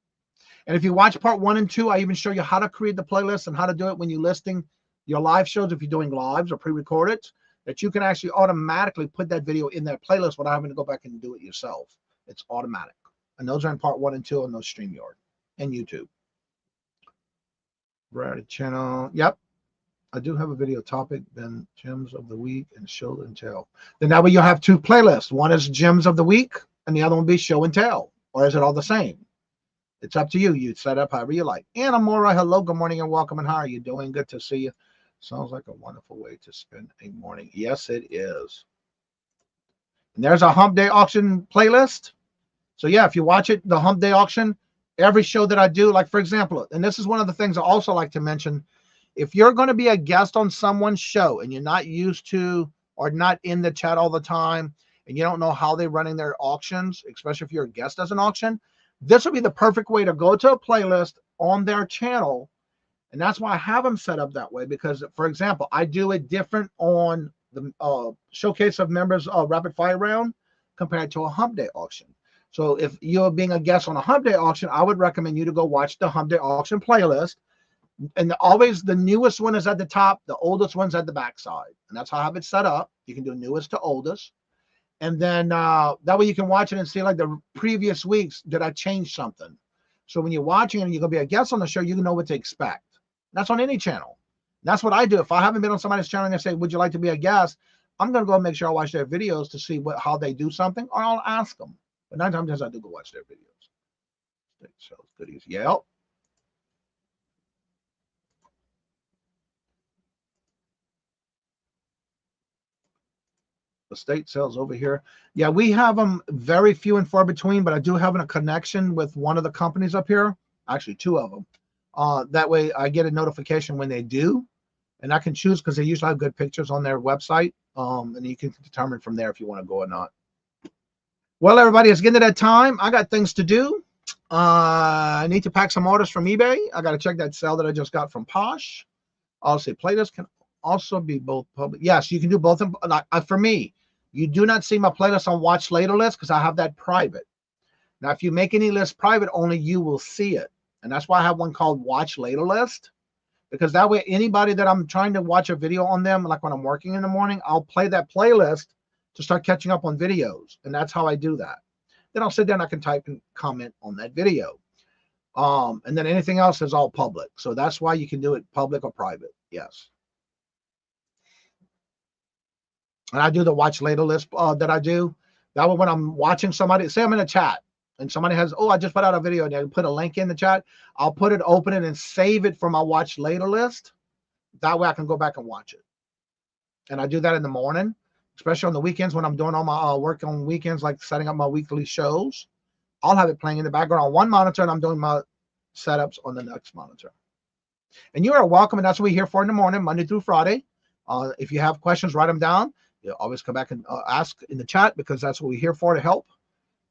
And if you watch part 1 and 2, I even show you how to create the playlist and how to do it when you're listing your live shows. If you're doing lives or pre-recorded, that you can actually automatically put that video in that playlist without having to go back and do it yourself. It's automatic. And those are in part 1 and 2 on those StreamYard and YouTube. Variety channel. Yep. I do have a video topic, then gems of the week and show and tell. Then that way you'll have 2 playlists. One is gems of the week and the other one will be show and tell. Or is it all the same? It's up to you. You set up however you like. Anna Mora, hello, good morning and welcome. And how are you doing? Good to see you. Sounds like a wonderful way to spend a morning. Yes, it is. And there's a Hump Day auction playlist. So yeah, if you watch it, the Hump Day auction, every show that I do, like for example, and this is one of the things I also like to mention, if you're going to be a guest on someone's show and you're not used to or not in the chat all the time and you don't know how they're running their auctions, especially if you're a guest as an auction, this would be the perfect way to go to a playlist on their channel. And that's why I have them set up that way, because for example, I do it different on the showcase of members rapid fire round compared to a Hump Day auction. So if you're being a guest on a Hump Day auction, I would recommend you to go watch the Hump Day auction playlist. And always the newest one is at the top, the oldest one's at the backside. And that's how I have it set up. You can do newest to oldest. And then that way you can watch it and see like the previous weeks, did I change something? So when you're watching it and you're going to be a guest on the show, you know what to expect. That's on any channel. That's what I do. If I haven't been on somebody's channel and they say, would you like to be a guest? I'm going to go and make sure I watch their videos to see how they do something, or I'll ask them. But 9 times I do go watch their videos. Sales goodies. Yep. Estate sales over here. Yeah, we have them very few and far between, but I do have a connection with one of the companies up here. Actually, 2 of them. That way I get a notification when they do, and I can choose because they usually have good pictures on their website. And you can determine from there if you want to go or not. Well, everybody, it's getting to that time. I got things to do. I need to pack some orders from eBay. I got to check that sale that I just got from Posh. I'll say playlist can also be both public. Yes, you can do both. For me, you do not see my playlist on watch later list because I have that private. Now, if you make any list private, only you will see it. And that's why I have one called watch later list, because that way anybody that I'm trying to watch a video on them, like when I'm working in the morning, I'll play that playlist to start catching up on videos. And that's how I do that. Then I'll sit down, I can type and comment on that video. And then anything else is all public. So that's why you can do it public or private. Yes. And I do the watch later list that I do. That way when I'm watching somebody, say I'm in a chat and somebody has, I just put out a video and they put a link in the chat. I'll put it, open it, and save it for my watch later list. That way I can go back and watch it. And I do that in the morning, especially on the weekends when I'm doing all my work on weekends, like setting up my weekly shows. I'll have it playing in the background on one monitor, and I'm doing my setups on the next monitor. And you are welcome, and that's what we're here for in the morning, Monday through Friday. If you have questions, write them down. You always come back and ask in the chat, because that's what we're here for, to help.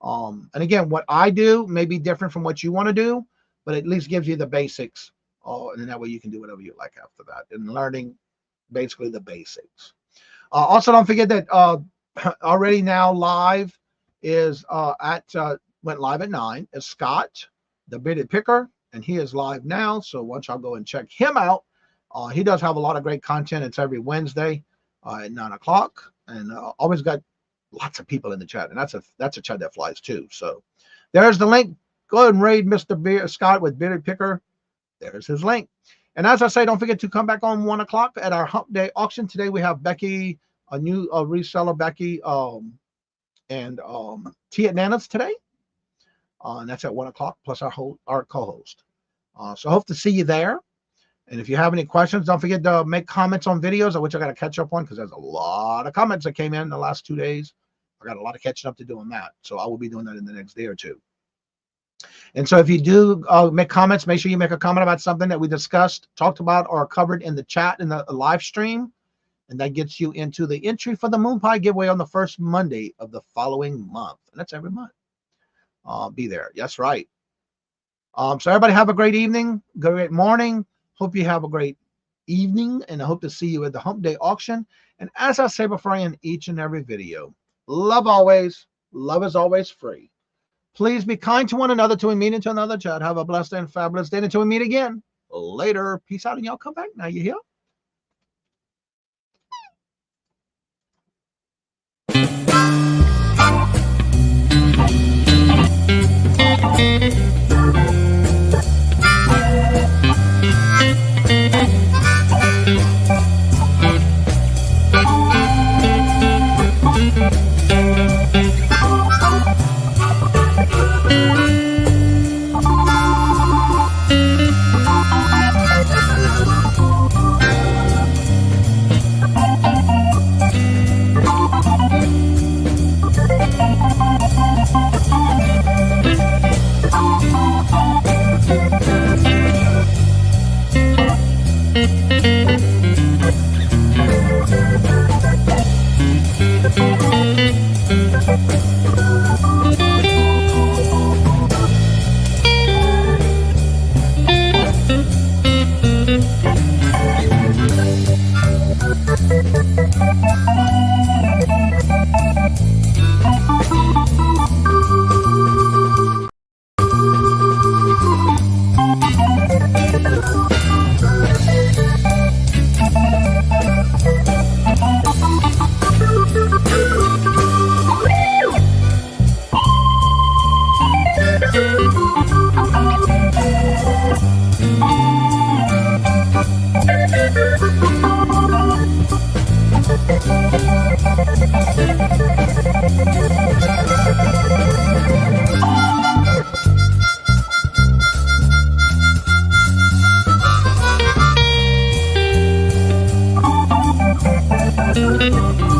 And again, what I do may be different from what you want to do, but at least gives you the basics. And then that way you can do whatever you like after that, and learning basically the basics. Also, don't forget that already now live is went live at 9. Is Scott, the Bearded Picker, and he is live now. So once y'all go and check him out, he does have a lot of great content. It's every Wednesday at 9 o'clock, and always got lots of people in the chat, and that's a chat that flies too. So there's the link. Go ahead and raid Mr. Scott with Bearded Picker. There's his link. And as I say, don't forget to come back on 1 o'clock at our Hump Day auction. Today we have Becky, a new reseller, Becky, and Tia Nana's today. And that's at 1 o'clock, plus our co-host. So I hope to see you there. And if you have any questions, don't forget to make comments on videos, which I got to catch up on because there's a lot of comments that came in the last 2 days. I got a lot of catching up to do on that. So I will be doing that in the next day or two. And so if you do make comments, make sure you make a comment about something that we discussed, talked about, or covered in the chat in the live stream. And that gets you into the entry for the Moon Pie giveaway on the first Monday of the following month. And that's every month. Be there. That's right. So everybody have a great evening, great morning. Hope you have a great evening, and I hope to see you at the Hump Day auction. And as I say before I end each and every video, love always. Love is always free. Please be kind to one another till we meet into another chat. Have a blessed and fabulous day until we meet again. Later. Peace out, and y'all come back now. You hear? Thank you.